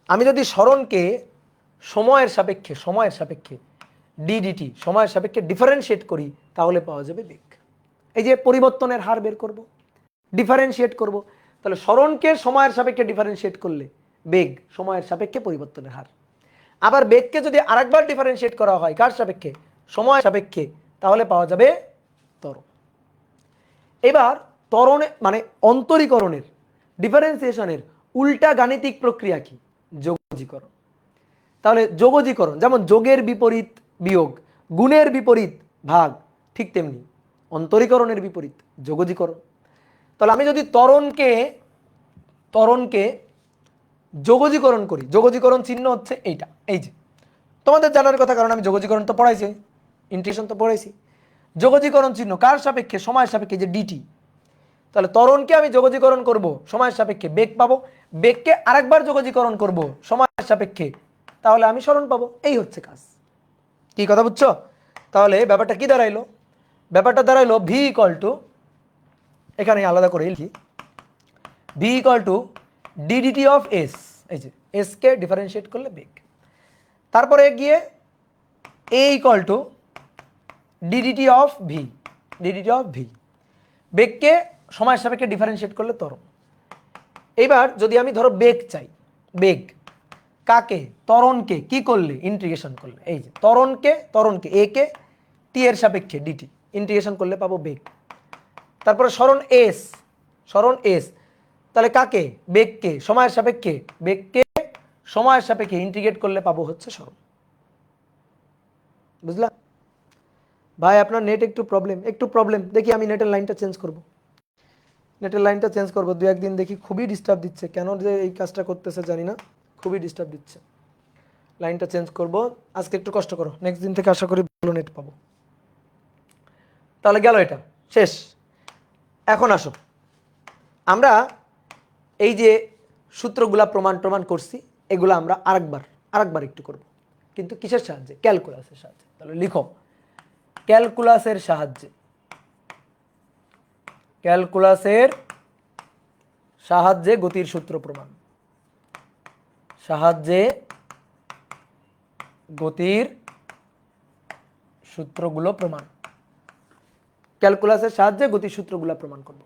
আমি যদি স্মরণকে সময়ের সাপেক্ষে, সময়ের সাপেক্ষে ডিডিটি সময়ের সাপেক্ষে ডিফারেন্সিয়েট করি, তাহলে পাওয়া যাবে বেগ। এই যে পরিবর্তনের হার বের করব, ডিফারেন্সিয়েট করব, তাহলে স্মরণকে সময়ের সাপেক্ষে ডিফারেন্সিয়েট করলে বেগ সময়ের সাপেক্ষে পরিবর্তনের হার। আবার বেগকে যদি আরেকবার ডিফারেন্সিয়েট করা হয় কার সাপেক্ষে? সময়ের সাপেক্ষে, তাহলে পাওয়া যাবে ত্বরণ। এবার ত্বরণে মানে অন্তরীকরণের, ডিফারেন্সিয়েশনের উল্টা গাণিতিক প্রক্রিয়া কি? যোগজীকরণ। তাহলে যোগজীকরণ, যেমন যোগের বিপরীত বিয়োগ, গুণের বিপরীত ভাগ, ঠিক তেমনি অন্তরীকরণের বিপরীত যোগজীকরণ। তাহলে আমি যদি ত্বরণকে যোগজীকরণ করি, যোগজীকরণ চিহ্ন হচ্ছে এইটা, এই যে তোমাদের জানার কথা, কারণ আমি যোগজীকরণ তো পড়াইছি, ইন্টিগ্রেশন তো পড়াইছি। যোগজীকরণ চিহ্ন কার সাপেক্ষে? সময়ের সাপেক্ষে, যে ডিটি। তাহলে ত্বরণকে আমি যোগজীকরণ করব সময়ের সাপেক্ষে, বেগ পাবো। বেগকে আরেকবার যোগজীকরণ করব সময়ের সাপেক্ষে, তাহলে আমি স্মরণ পাবো। এই হচ্ছে কাজ। কি কথা বুঝছো? তাহলে ব্যাপারটা কি দাঁড়াইলো? ব্যাপারটা দাঁড়াইলো ভি ইকুয়াল টু, এখানে আলাদা করে লিখি, V equal to DDT of S. এই যে এস কে ডিফারেন্সিয়েট করলে বেগ। তারপরে গিয়ে A equal to DDT of V, DDT of V. বেগকে সময়ের সাপেক্ষে ডিফারেন্সিয়েট করলে ত্বরণ। এবার যদি আমি ধরো বেগ চাই, বেগ কাকে? ত্বরণকে কি করলে? ইন্টিগ্রেশন করলে। এই যে ত্বরণকে এ কে টি এর সাপেক্ষে ডিটি ইন্টিগ্রেশন করলে পাবো বেগ। তারপরে স্মরণ এস, তাহলে কাকে? বেগকে সময়ের সাপেক্ষে, বেগকে সময়ের সাপেক্ষে ইন্টিগ্রেট করলে পাবো হচ্ছে স্মরণ। বুঝলা ভাই? আপনার নেট একটু প্রবলেম, দেখি আমি নেটের লাইনটা চেঞ্জ করব, দু একদিন দেখি খুবই ডিস্টার্ব দিচ্ছে। কেন যে এই কাজটা করতেছে জানি না, খুবই ডিস্টার্ব দিচ্ছে। লাইনটা চেঞ্জ করব, আজকে একটু কষ্ট করো, নেক্সট দিন থেকে আশা করি ভালো নেট পাবো। তাহলে গেল এটা, শেষ। এখন আসো, আমরা এই যে সূত্রগুলা প্রমাণ করছি, এগুলো আমরা আরেকবার একটু করব, কিন্তু কিসের সাহায্যে? ক্যালকুলাসের সাহায্যে। তাহলে লিখো, ক্যালকুলাসের সাহায্যে গতির সূত্র প্রমাণ, গতির সূত্রগুলো প্রমাণ, ক্যালকুলাসের সাহায্যে গতির সূত্রগুলো প্রমাণ করব।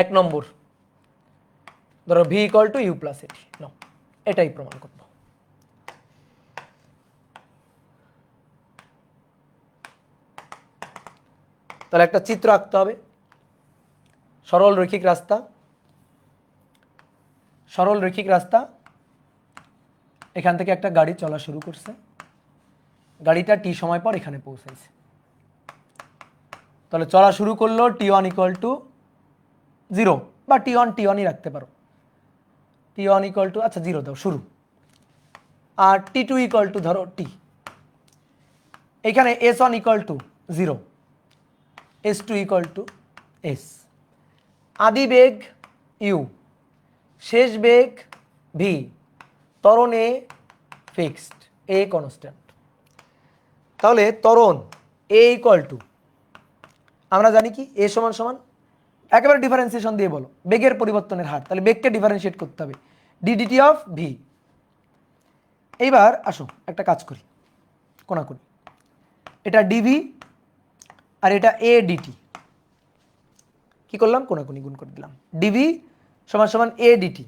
এক নম্বর, ধরো v equal to you plus a t, এটাই প্রমাণ করব। তাহলে একটা চিত্র আঁকতে হবে, সরল রৈখিক রাস্তা, এখান থেকে একটা গাড়ি চলা শুরু করছে, গাড়িটা টি সময় পর এখানে পৌঁছাইছে। তাহলে চলা শুরু করলো t1 ইকুয়াল টু 0, বা t1ই রাখতে পারো, t1 ইকুয়াল টু, আচ্ছা 0 দাও, শুরু। আর t2 ইকুয়াল টু ধরো t, এখানে s1 equal to 0, s2 equal to s। আদি বেগ u, শেষ বেগ v, ত্বরণ এ ফিক্সড, এ কনস্ট্যান্ট। তাহলে ত্বরণ এ ইকুয়াল টু, আমরা জানি কি এ সমান সমান, একেবারে ডিফারেন্সিয়েশন দিয়ে বলো, বেগের পরিবর্তনের হার। তাহলে বেগকে ডিফারেন্সিয়েট করতে হবে, ডিডিটি অফ ভি। এইবার আসো একটা কাজ করি, কোনাকুনি, এটা ডিভি আর এটা এ ডিটি, কি করলাম? কোনাকুনি গুণ করে দিলাম, ডিভি সমান সমান এ ডিটি।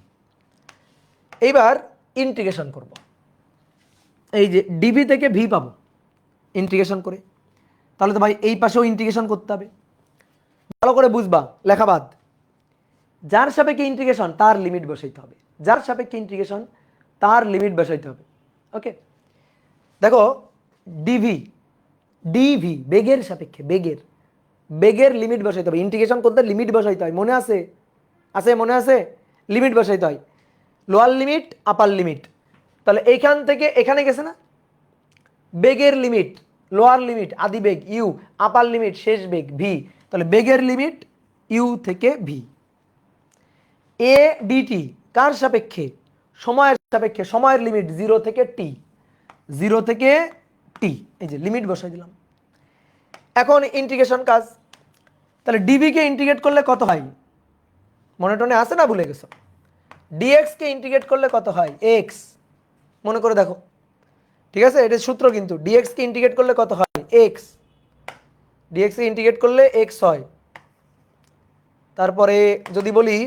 এইবার ইন্টিগ্রেশন করব, এই যে ডিভি থেকে ভি পাবো, ইন্টিগ্রেশন করে। তাহলে তো ভাই এই পাশেও ইন্টিগ্রেশন করতে হবে। ভালো করে বুঝবা, লেখাবাদ, যার সাপেক্ষে ইন্টিগ্রেশন তার লিমিট বসাইতে হবে, যার সাপেক্ষে ইন্টিগ্রেশন তার লিমিট বসাইতে হবে। ওকে, দেখো ডিভি, ডিভি বেগের সাপেক্ষে, বেগের লিমিট বসাইতে হবে। ইন্টিগ্রেশন করতে লিমিট বসাইতে হয়, মনে আছে? মনে আছে? লিমিট বসাইতে হয়, লোয়ার লিমিট আপার লিমিট। তাহলে এইখান থেকে এখানে গেছে না, বেগের লিমিট, লোয়ার লিমিট আদি বেগ ইউ, আপার লিমিট শেষ বেগ ভি। তাহলে বেগের লিমিট ইউ থেকে ভি। এ ডিটি কার সাপেক্ষে? সময়ের সাপেক্ষে, সময়ের লিমিট 0 থেকে টি, 0 থেকে টি। এই যে লিমিট বসাই দিলাম। এখন ইন্টিগ্রেশন কাজ। তাহলে ডিভিকে ইন্টিগ্রেট করলে কত হয়? মনে টনে আছে না ভুলে গেছো? ডিএক্সকে ইন্টিগ্রেট করলে কত হয়? এক্স। মনে করে দেখো, ঠিক আছে? এটা সূত্র কিন্তু। ডিএক্সকে ইন্টিগ্রেট করলে কত হয়? এক্স। ডিএক্সকে ইন্টিগ্রেট করলে এক্স হয়। তারপরে যদি বলি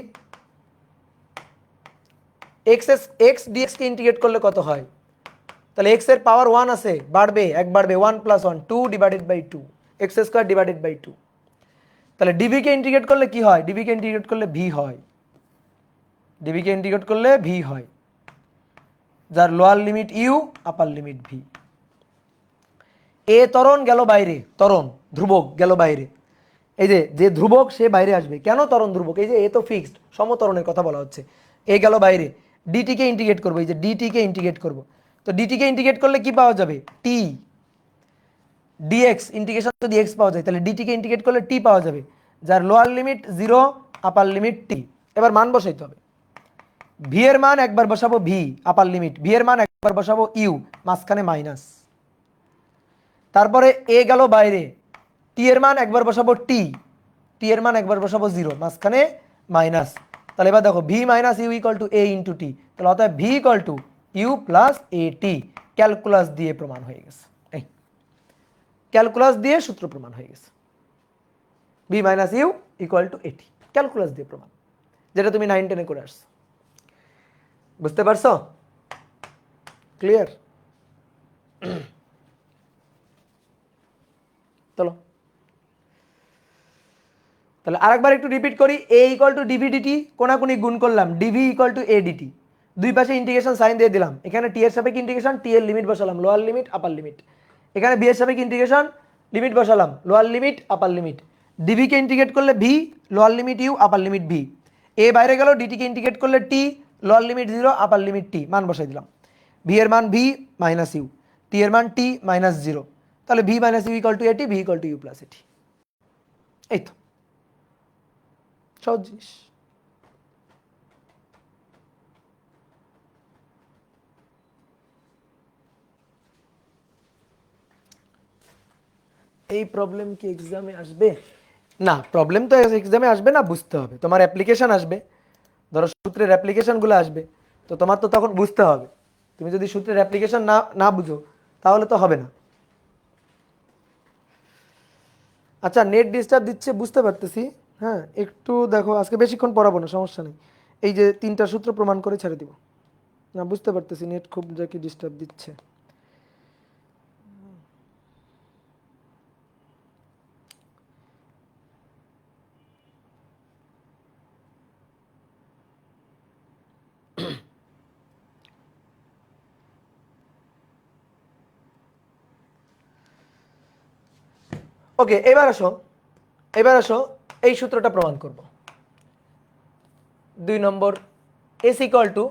এক্স ডিএক্সকে ইন্টিগ্রেট করলে কত হয়? তাহলে এক্স এর পাওয়ার 1 আছে, বাড়বে, এক বাড়বে, 1 + 1 2 divided by 2, x square divided by 2। তাহলে ডিভিকে ইন্টিগ্রেট করলে কি হয়? ডিভিকে ইন্টিগ্রেট করলে ভি হয়। ডিভিকে ইন্টিগ্রেট করলে ভি হয়, যার lower limit you, upper limit V. A ত্বরণ গেল বাইরে, ত্বরণ ধ্রুবক গেল বাইরে। এই যে যে ধ্রুবক সে বাইরে আসবে। কেন ত্বরণ ধ্রুবক? এই যে এ তো ফিক্সড, সমত্বরণের কথা বলা হচ্ছে। এ গেল বাইরে, ডিটিকে ইন্টিগ্রেট করবো, এই যে ডিটিকে ইন্টিগ্রেট করবো। তো ডিটিকে ইন্টিগ্রেট করলে কি পাওয়া যাবে? টি। ডিএক্স ইন্টিগ্রেশন যদি এক্স পাওয়া যায়, তাহলে ডিটিকে ইন্টিগ্রেট করলে টি পাওয়া যাবে, যার লোয়ার লিমিট 0, আপার লিমিট টি। এবার মান বসাইতে হবে। ভি এর মান একবার বসাবো ভি, আপার লিমিট। ভি এর মান একবার বসাবো ইউ, মাঝখানে মাইনাস। তারপরে এ গেল বাইরে, টি এর মান একবার বসাবো টি, টি এর মান একবার বসাবো 0, মাঝখানে মাইনাস। তাহলে এবার দেখো V minus you equal to A into T. তাহলে অতএব V equal to you plus A T. Calculus দিয়ে প্রমাণ হয়ে গেছে। এই ক্যালকুলাস দিয়ে সূত্র প্রমাণ হয়ে গেছে। V minus you equal to a T, calculus দিয়ে প্রমাণ, যেটা তুমি 9 10-এ করে আসছো। বুঝতে পারছো? ক্লিয়ার? চলো তাহলে আরেকবার একটু রিপিট করি। A equal to d v d t, কোনাকুনি গুণ করলাম, d v equal to a d t. দুই পাশে ইন্টিগ্রেশন সাইন দিয়ে দিলাম। এখানে টি এর সাপেক্ষে ইন্টিগ্রেশন, টি এর লিমিট বসালাম, লোয়ার লিমিট আপার লিমিট। এখানে বি এর সাপেক্ষে ইন্টিগ্রেশন, লিমিট বসালাম, লোয়ার লিমিট আপার লিমিট। ডিভিকে ইন্টিগ্রেট করলে V, lower limit you, upper limit V. A বাইরে গেল, ডিটিকে ইন্টিগ্রেট করলে T, lower limit 0, upper limit T. মান বসাই দিলাম। ভি এর মান ভি মাইনাস ইউ, টি এর মান টি মাইনাস 0। তাহলে V minus you equal to AT, V equal to you plus AT. এই তো সহজ জিনিস। এই প্রবলেম কি এক্সামে আসবে? না, প্রবলেম তো এক্সামে আসবে না, বুঝতে হবে। তোমার অ্যাপ্লিকেশন আসবে, ধরো সূত্রের অ্যাপ্লিকেশনগুলো আসবে, তো তোমার তো তখন বুঝতে হবে। তুমি যদি সূত্রের অ্যাপ্লিকেশন না না বুঝো তাহলে তো হবে না। আচ্ছা, নেট ডিস্টার্ব দিচ্ছে বুঝতে পারতেছি। হ্যাঁ, একটু দেখো, আজকে বেশিক্ষণ পড়াবো না, সমস্যা নেই। এই যে 3টা সূত্র প্রমাণ করে ছেড়ে দিব। না, বুঝতে পারতেছি নেট খুব কি ডিস্টার্ব দিচ্ছে। ওকে, এবার আসো, এই সূত্রটা প্রমাণ করব। 2 নম্বর, S equal to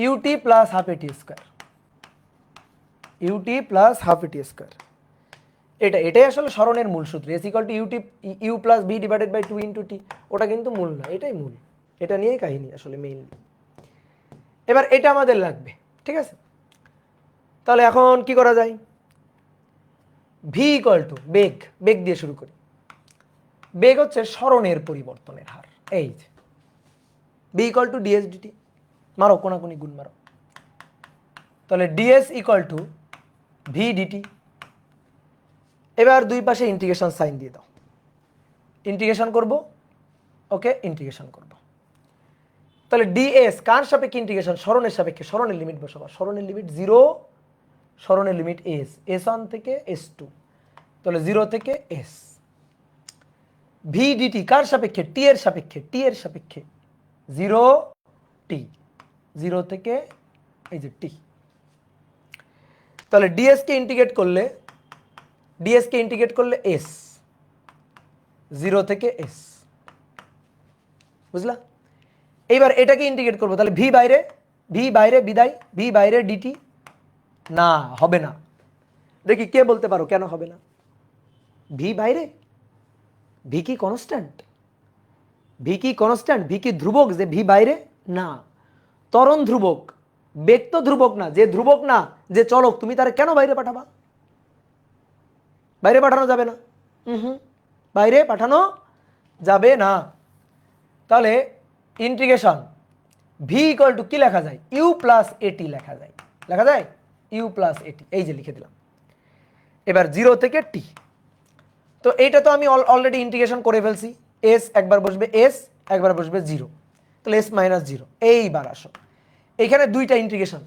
UT plus half এটি স্কোয়ার, ইউটি প্লাস হাফ এটি স্কোয়ার। এটাই আসলে সরণের মূল সূত্র। S equal to UT, U plus V divided by 2 into T. ওটা কিন্তু মূল না, এটাই মূল। এটা নিয়েই কাহিনী আসলে মেইনলি। এবার এটা আমাদের লাগবে, ঠিক আছে? তাহলে এখন কি করা যায়? ভি ইকুয়াল টু বেগ, বেগ দিয়ে শুরু করি। বেগ হচ্ছে সরণের পরিবর্তনের হার। এই যে b equal to d s d t, মারো কোনাকুনি গুণ মারো। তাহলে d s equal to v d t. এবার দুই পাশে ইন্টিগ্রেশন সাইন দিয়ে দাও, ইন্টিগ্রেশন করব। ওকে, ইন্টিগ্রেশন করব। তাহলে ডিএস কার সাপেক্ষে ইন্টিগ্রেশন? সরণের সাপেক্ষে। সরণের লিমিট বসাবো, সরণের লিমিট 0, সরণের লিমিট এস, S1 থেকে S2, তাহলে 0 থেকে S। ভি ডিটি কার সাপেক্ষে? টি এর সাপেক্ষে, টি এর সাপেক্ষে 0 টি, 0 থেকে এই যে টি। তাহলে ডিএস কে ইন্টিগ্রেট করলে, ডিএস কে ইন্টিগ্রেট করলে এস, 0 থেকে এস, বুঝলা? এইবার এটাকে ইন্টিগ্রেট করবো, তাহলে ভি বাইরে, ভি বাইরে বিদায়, ভি বাইরে ডিটি, না হবে না। দেখি কে বলতে পারো কেন হবে না? ভি বাইরে, ভি কি কনস্ট্যান্ট? ভি কি কনস্ট্যান্ট? ভি কি ধ্রুবক যে ভি বাইরে? না, ত্বরণ ধ্রুবক, বেগ তো ধ্রুবক না। যে ধ্রুবক না, যে চলক, তুমি তার কেন বাইরে পাঠাবা? বাইরে পাঠানো যাবে না। বাইরে পাঠানো যাবে না। তাহলে ইন্টিগ্রেশন ভি ইকুয়াল টু কি লেখা যায়? ইউ প্লাস এটি লেখা যায়। লেখা যায় ইউ প্লাস এটি, এই যে লিখে দিলাম। এবার 0 থেকে টি, তো এইটা তো আমি অলরেডি ইন্টিগ্রেশন করে ফেলছি। এস একবার বসবে, এস একবার বসবে 0, তাহলে এস মাইনাস 0। এইবার আসো, এখানে দুইটা ইন্টিগ্রেশন,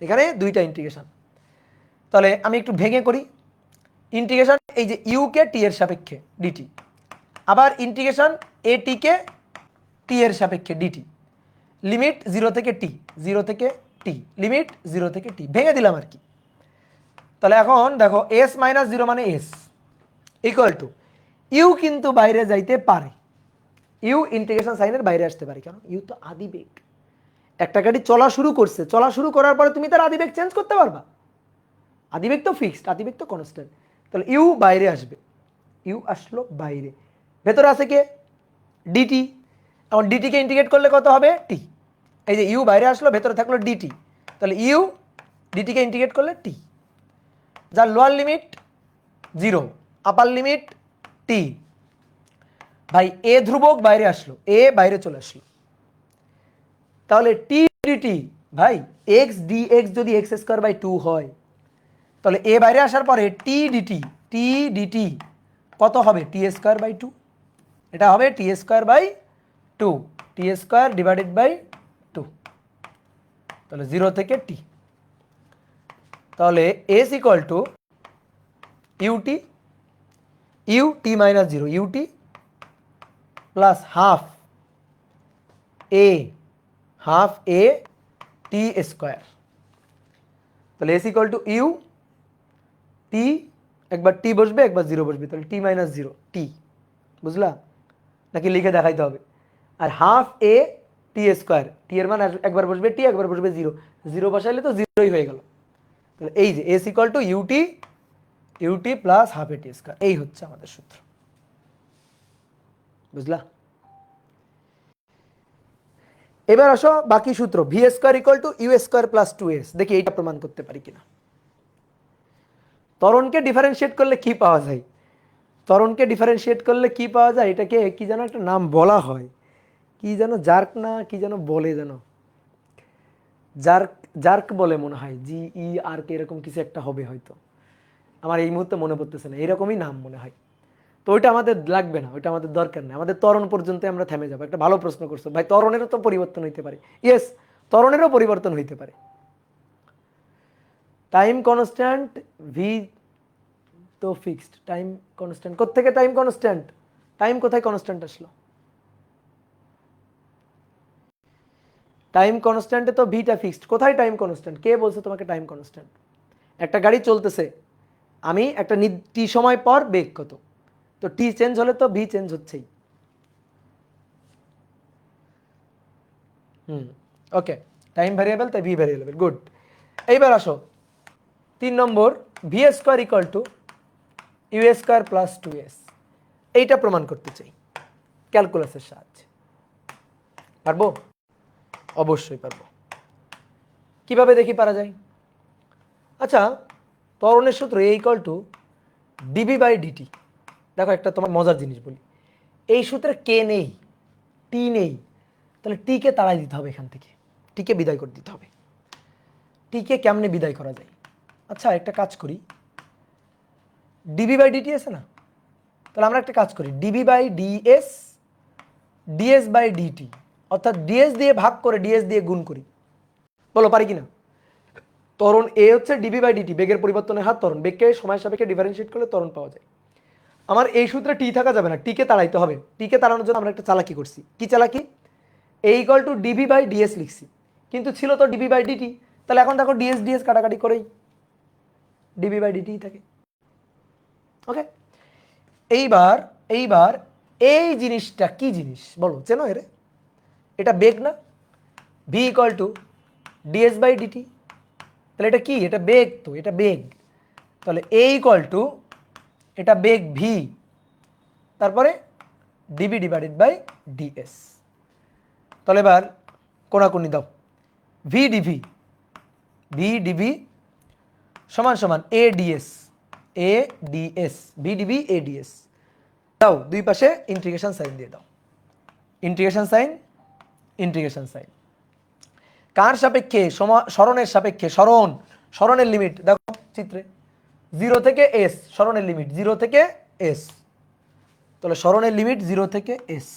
এখানে দুইটা ইন্টিগ্রেশন। তাহলে আমি একটু ভেঙে করি ইন্টিগ্রেশন। এই যে ইউ কে টি এর সাপেক্ষে ডিটি, আবার ইন্টিগ্রেশন এ টি কে টি এর সাপেক্ষে ডিটি, লিমিট 0 থেকে টি, 0 থেকে টি, লিমিট 0 থেকে টি, ভেঙে দিলাম আর কি। তাহলে এখন দেখো এস মাইনাস 0 মানে এস ইকুয়াল টু ইউ কিন্তু বাইরে যাইতে পারে, ইউ ইন্টিগ্রেশন সাইনের বাইরে আসতে পারে। কেন? ইউ তো আদিবেগ। একটা গাড়ি চলা শুরু করছে, চলা শুরু করার পরে তুমি তার আদিবেগ চেঞ্জ করতে পারবা? আদিবেগ তো ফিক্সড, আদিবেগ তো কনস্ট্যান্ট। তাহলে ইউ বাইরে আসবে, ইউ আসলো বাইরে, ভেতরে আছে কে? ডিটি। এখন ডিটিকে ইন্টিগ্রেট করলে কত হবে? টি। এই যে ইউ বাইরে আসলো, ভেতরে থাকলো ডিটি, তাহলে ইউ ডিটিকে ইন্টিগ্রেট করলে টি, যার লোয়ার লিমিট 0, আপার লিমিট টি। ভাই এ ধ্রুবক বাইরে আসলো, এ বাইরে চলে আসলো, তাহলে টি ডিটি, ভাই এক্স ডি এক্স যদি এক্স স্কোয়ার বাই 2 হয়, তাহলে এ বাইরে আসার পরে টি ডিটি, টি ডিটি কত হবে? টি স্কোয়ার বাই 2, এটা হবে T square by 2, T square divided by 2, তাহলে 0 থেকে টি। তাহলে S equal to UT, U T minus 0, UT plus half A T square. তাহলে S equal to U T, একবার টি বসবে একবার 0 বসবে, তাহলে টি মাইনাস 0 টি, বুঝলা? নাকি লিখে দেখাইতে হবে? আর হাফ এ টি স্কোয়ার, টি এর মান একবার বসবে টি, একবার বসবে 0, 0 বসাইলে তো 0ই হয়ে গেল। তাহলে এই যে S equal to UT plus half A T square, এই হচ্ছে আমাদের সূত্র, বুঝলা? এবার আসো বাকি সূত্র, v square equal to you square plus 2s। দেখি এইটা প্রমাণ করতে পারি কিনা। ত্বরণকে ডিফারেন্সিয়েট করলে কি পাওয়া যায়? ত্বরণকে ডিফারেন্সিয়েট করলে কি পাওয়া যায়? এটাকে কি যেন একটা নাম বলা হয়, কি যেন জার্ক না কি যেন বলে, যেন জার্ক, জার্ক বলে মনে হয়, GER এরকম কিছু একটা হবে হয়তো, আমার এই মুহূর্তে মনে পড়তেছে না, এরকমই নাম মনে হয়। তো ওইটা আমাদের লাগবে না, ওইটা আমাদের দরকার নেই, আমাদের ত্বরণ পর্যন্ত আমরা থেমে যাবো। একটা ভালো প্রশ্ন করছো ভাই, ত্বরণেরও তো পরিবর্তন হইতে পারে। ইয়েস, ত্বরণেরও পরিবর্তন হইতে পারে। টাইম কনস্ট্যান্ট ভি তো ফিক্সড, টাইম কনস্ট্যান্ট কোত্থেকে? টাইম কনস্ট্যান্ট, টাইম কোথায় কনস্ট্যান্ট আসলো? টাইম কনস্ট্যান্টে তো ভিটা ফিক্সড, কোথায় টাইম কনস্ট্যান্ট? কে বলছে তোমাকে টাইম কনস্ট্যান্ট? একটা গাড়ি চলতেছে, আমি একটা টি সময় পর বেগ কত, তো টি চেঞ্জ হলে তো ভি চেঞ্জ হচ্ছেই। ওকে, টাইম ভ্যারিয়েবল তাই ভি ভ্যারিয়েবল, গুড। এইবার আসো 3 নম্বর, V square equal to you square plus 2s, এইটা প্রমাণ করতে চাই ক্যালকুলাসের সাহায্যে। পারবো? অবশ্যই পারবো। কিভাবে দেখি পারা যায়? আচ্ছা, ত্বরণের সূত্র a equal to dv by dt. দেখো একটা তোমার মজার জিনিস বলি, এই সূত্রে কে নেই, টি নেই, তাহলে টিকে তাড়াই দিতে হবে এখান থেকে, টিকে বিদায় করে দিতে হবে। টিকে কেমনে বিদায় করা যায়? আচ্ছা একটা কাজ করি, ডিবি বাই ডিটি আছে না, তাহলে আমরা একটা কাজ করি, d v by d s, d s by d t, অর্থাৎ ডিএস দিয়ে ভাগ করে ডিএস দিয়ে গুণ করি। বলো পারি কিনা? ত্বরণ এ হচ্ছে ডিভি বাই ডিটি, বেগের পরিবর্তনের হার ত্বরণ। বেগকে সময়ের সাপেক্ষে ডিফারেন্সিয়েট করলে ত্বরণ পাওয়া যায়। আমার এই সূত্রে টি থাকা যাবে না, টিকে তাড়াইতে হবে। টিকে তাড়ানোর জন্য আমরা একটা চালাকি করছি। কি চালাকি? A equal to dv by ds লিখছি, কিন্তু ছিল তো ডিভি বাই ডিটি। তাহলে এখন দেখো ডিএস ডিএস কাটাকাটি করেই ডিভি বাই ডিটি থাকে। ওকে, এইবার এইবার এই জিনিসটা কি জিনিস বলো, চেনো এরে? এটা বেগ না? V equal to d s by d t. তাহলে এটা কি? এটা বেগ, তো এটা বেগ। তাহলে এ ইকুয়াল টু এটা বেগ ভি, তারপরে ডিভি ডিভাইডেড বাই ডিএস। তাহলে এবার কোনাকুনি দাও, ভি ডিভি, ভি ডিভি সমান সমান এ ডিএস, এ ডিএস, ভি ডিভি এ ডিএস। দাও দুই পাশে ইন্টিগ্রেশন সাইন দিয়ে দাও, ইন্টিগ্রেশন সাইন, ইন্টিগ্রেশন সাইন। কার সাপেক্ষে? সরণের সাপেক্ষে। সরণ, সরণের লিমিট দেখো চিত্রে, 0 থেকে এস, সরণের লিমিট 0 থেকে এস। তাহলে সরণের লিমিট 0 থেকে এস।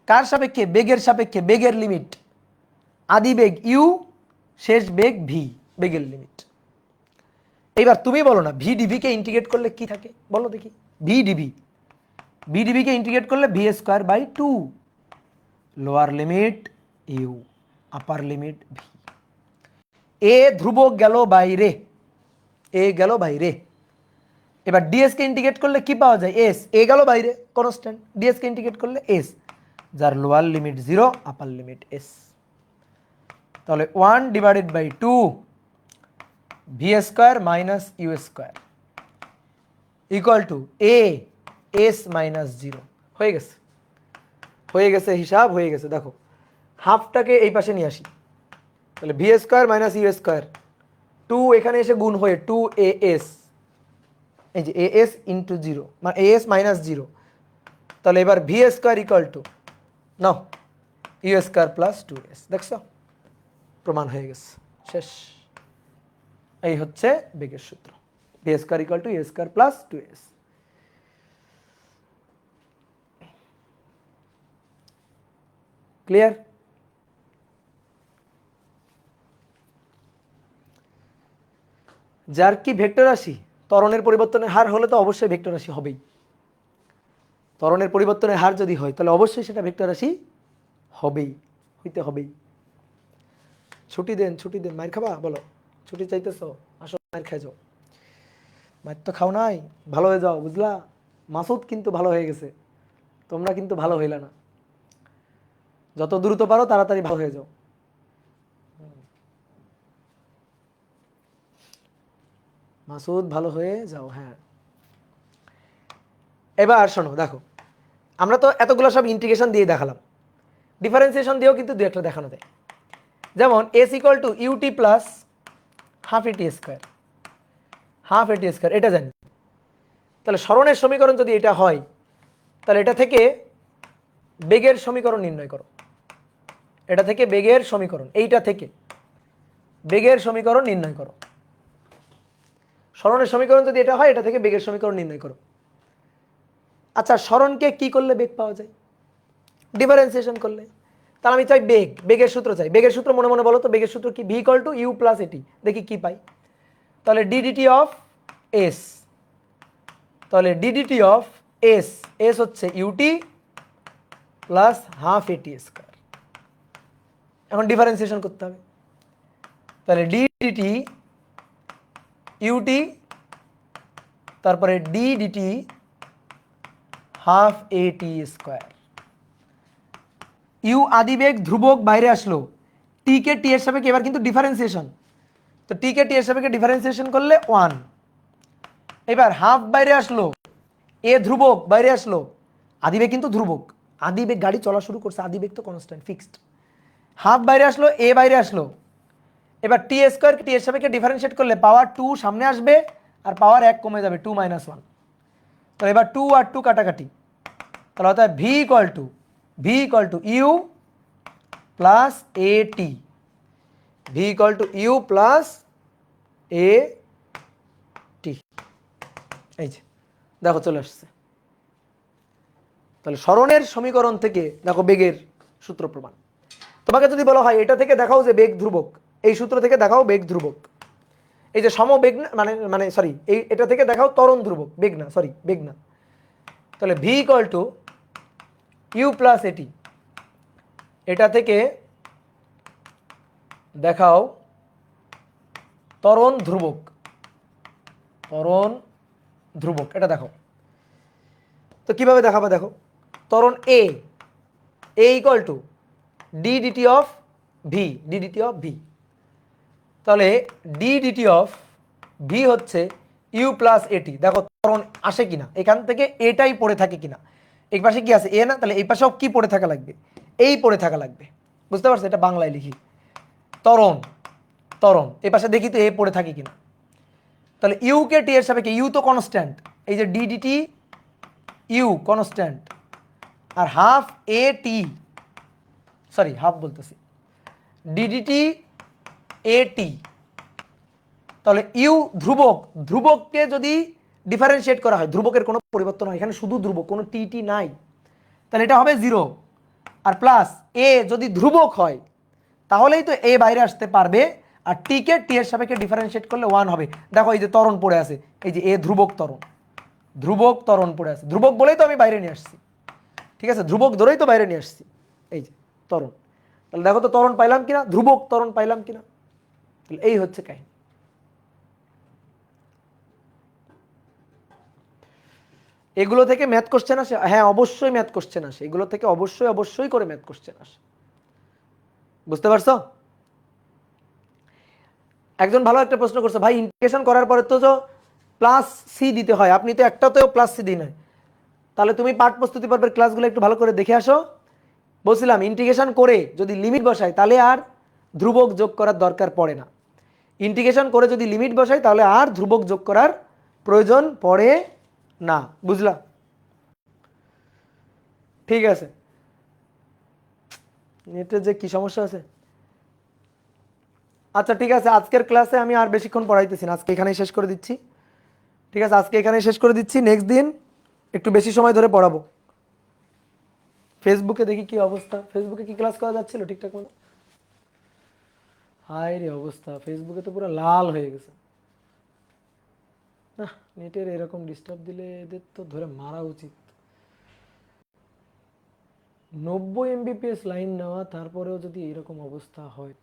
কার সাপেক্ষে? বেগের সাপেক্ষে। বেগের লিমিট আদি বেগ ইউ, শেষ বেগ ভি, বেগের লিমিট। এইবার তুমি বলো না ভি ডিভিকে ইন্টিগ্রেট করলে কি থাকে বলো দেখি। ভি ডিভি, ভি ডিভিকে ইন্টিগ্রেট করলে v square by 2, lower limit you, upper limit V. A ধ্রুবক গেল বাইরে, এ গেল বাইরে। এবার ডিএস কে ইন্টিগ্রেট করলে কি পাওয়া যায়? এস। এ গেল বাইরে কনস্ট্যান্ট, ডিএস কে ইন্টিগ্রেট করলে এস, যার lower limit 0, upper limit s. তাহলে 1 divided by 2 v square minus you square equal to a s minus 0। হয়ে গেছে, হয়ে গেছে, হিসাব হয়ে গেছে। দেখো হাফটাকে এই পাশে নিয়ে আসি, তাহলে V square minus you square, 2 এখানে এসে গুণ হয়ে 2 এ এস, এই যে এ এস ইন্টু 0 মানে এ এস মাইনাস 0। তাহলে এবার v square equal to now u square plus 2s। দেখছো, প্রমাণ হয়ে গেছে, শেষ। এই হচ্ছে বেগের সূত্র, v square equal to you square plus 2s। Clear? যার কি ভেক্টর রাশি, ত্বরণের পরিবর্তনের হার হলে তো অবশ্যই ভেক্টর রাশি হবেই। ত্বরণের পরিবর্তনের হার যদি হয় তাহলে অবশ্যই সেটা ভেক্টর রাশি হবেই, হইতে হবেই। ছুটি দেন, ছুটি দেন, মায়ের খাবা বলো, ছুটি চাইতেছো? আসো মায়ের খেয়ে যাও। মায়ের তো খাও নাই, ভালো হয়ে যাও, বুঝলা? মাসুদ কিন্তু ভালো হয়ে গেছে, তোমরা কিন্তু ভালো হইলে না। যত দ্রুত পারো তাড়াতাড়ি ভালো হয়ে যাও। মাসুদ ভালো হয়ে যাও। হ্যাঁ, এবার শোনো, দেখো আমরা তো এতগুলো সব ইন্টিগ্রেশন দিয়ে দেখালাম, ডিফারেন্সিয়েশন দিয়েও কিন্তু দু একটা দেখানো যায়। যেমন s equal to UT plus half এটি স্কোয়ার, হাফ এটি স্কোয়ার, এটা জানি। তাহলে সরণের সমীকরণ যদি এটা হয় তাহলে এটা থেকে বেগের সমীকরণ নির্ণয় করো। এটা থেকে বেগের সমীকরণ, এইটা থেকে বেগের সমীকরণ নির্ণয় করো। সরণের সমীকরণ যদি এটা হয়, এটা থেকে বেগের সমীকরণ নির্ণয় করো। আচ্ছা, সরণকে কি করলে বেগ পাওয়া যায়? ডিফারেন্সিয়েশন করলে। তাহলে আমি চাই বেগ, বেগের সূত্র চাই। বেগের সূত্র মনে মনে বলো তো, বেগের সূত্র কি? V equal to you plus a t, দেখি কি পাই। তাহলে ডিডিটি অফ এস, তাহলে ডিডিটি অফ এস, এস হচ্ছে ইউটি প্লাস হাফ এটি স্কোয়ার। এখন ডিফারেন্সিয়েশন করতে হবে, তাহলে ডিডিটি ইউটি, তারপরে ডিডিটি হাফ এটি স্কোয়ার। ইউ আদিবেগ ধ্রুবক বাইরে আসলো, টি কে টি এর সাপেক্ষে এবার কিন্তু ডিফারেন্সিয়েশন, তো টি কে টি এর সাপেক্ষে ডিফারেন্সিয়েশন করলে 1। এবার হাফ বাইরে আসলো, এ ধ্রুবক বাইরে আসলো, আদিবেগ কিন্তু ধ্রুবক, আদিবেগ গাড়ি চলা শুরু করছে, আদিবেগ তো কনস্ট্যান্ট ফিক্সড। হাফ বাইরে আসলো, এ বাইরে আসলো। এবার টি স্কোয়ার টি এর সাপেক্ষে ডিফারেন্সিয়েট করলে পাওয়ার 2 সামনে আসবে আর পাওয়ার 1 কমে যাবে, 2 - 1। তো এবার 2 আর 2 কাটাকাটি, তাহলে অর্থাৎ v equal to you plus A t, v equal to you plus A t. এই যে দেখো চলে আসছে। তাহলে সরণের সমীকরণ থেকে দেখো বেগের সূত্র প্রমাণ। তোমাকে যদি বলা হয় এটা থেকে দেখাও যে বেগ ধ্রুবক, এই সূত্র থেকে দেখাও বেগ ধ্রুবক। এই যে সমবেগ না, মানে মানে সরি, এটা থেকে দেখাও ত্বরণ ধ্রুবক, বেগ না, সরি বেগ না। তাহলে V equal to you plus a t, এটা থেকে দেখাও ত্বরণ ধ্রুবক, ত্বরণ ধ্রুবক, এটা দেখো। তো কিভাবে দেখাবো দেখো, ত্বরণ a equal to d dt of v, d dt of v. তাহলে ডি ডিটি অফ ভি হচ্ছে ইউ প্লাস এটি। দেখো ত্বরণ আসে কিনা, এখান থেকে এটাই পড়ে থাকে কিনা। এই পাশে কি আছে, এ না, তাহলে এই পাশেও কি পড়ে থাকা লাগবে, এই পড়ে থাকা লাগবে। বুঝতে পারছো, এটা বাংলায় লিখি ত্বরণ, ত্বরণ এই পাশে দেখি তো এ পড়ে থাকে কিনা। তাহলে ইউ কে টি এর সাপেক্ষে, ইউ তো কনস্ট্যান্ট, এই যে ডি ডিটি ইউ কনস্ট্যান্ট, আর হাফ এ টি, সরি হাফ বলতেছি, ডি ডিটি এ টি। তাহলে ইউ ধ্রুবক, ধ্রুবককে যদি ডিফারেন্সিয়েট করা হয়, ধ্রুবকের কোনো পরিবর্তন হয়, এখানে শুধু ধ্রুবক, কোনো টি টি নাই, তাহলে এটা হবে 0। আর প্লাস এ যদি ধ্রুবক হয় তাহলেই তো এ বাইরে আসতে পারবে, আর টি কে টি এর সাপেক্ষে ডিফারেন্সিয়েট করলে 1 হবে। দেখো এই যে ত্বরণ পড়ে আছে, এই যে এ ধ্রুবক ত্বরণ, ধ্রুবক ত্বরণ পড়ে আছে, ধ্রুবক বলেই তো আমি বাইরে নিয়ে আসছি, ঠিক আছে, ধ্রুবক ধরেই তো বাইরে নিয়ে আসছি, এই যে ত্বরণ। তাহলে দেখো তো ত্বরণ পাইলাম কিনা, ধ্রুবক ত্বরণ পাইলাম কিনা। তাহলে এই হচ্ছে কাহিনী। এগুলো থেকে ম্যাথ কোশ্চেন আসে, হ্যাঁ অবশ্যই ম্যাথ কোশ্চেন আসে, এগুলো থেকে অবশ্যই অবশ্যই করে ম্যাথ কোশ্চেন আসে। বুঝতে পারছো? একজন ভালো একটা প্রশ্ন করছে, ভাই ইন্টিগ্রেশন করার পরে তো প্লাস সি দিতে হয়, আপনি তো একটাতেও প্লাস সি দিন নাই, তাহলে তুমি পাঠ প্রস্তুতি পর্বের ক্লাসগুলো একটু ভালো করে দেখে আসো। বলছিলাম ইন্টিগ্রেশন করে যদি লিমিট বসাই তাহলে আর ধ্রুবক যোগ করার দরকার পড়ে না, ইন্টিগ্রেশন করে যদি লিমিট বসাই তাহলে আর ধ্রুবক যোগ করার প্রয়োজন পড়ে না। বুঝলা? ঠিক আছে, নেটের যে কি সমস্যা আছে। আচ্ছা ঠিক আছে, আজকের ক্লাসে আমি আর বেশিক্ষণ পড়াইতেছি না, আজকে এখানেই শেষ করে দিচ্ছি। ঠিক আছে, আজকে এখানেই শেষ করে দিচ্ছি, নেক্সট দিন একটু বেশি সময় ধরে পড়াবো। ফেসবুকে দেখি কি অবস্থা, ফেসবুকে কি ক্লাস করা যাচ্ছিল ঠিকঠাক মতো? হায় রে অবস্থা, ফেসবুকে তো পুরো লাল হয়ে গেছে। না, নেটের এরকম ডিস্টার্ব দিলে এদের তো ধরে মারা উচিত। 90 MBPS লাইন নেওয়া, তারপরেও যদি এরকম অবস্থা হয়।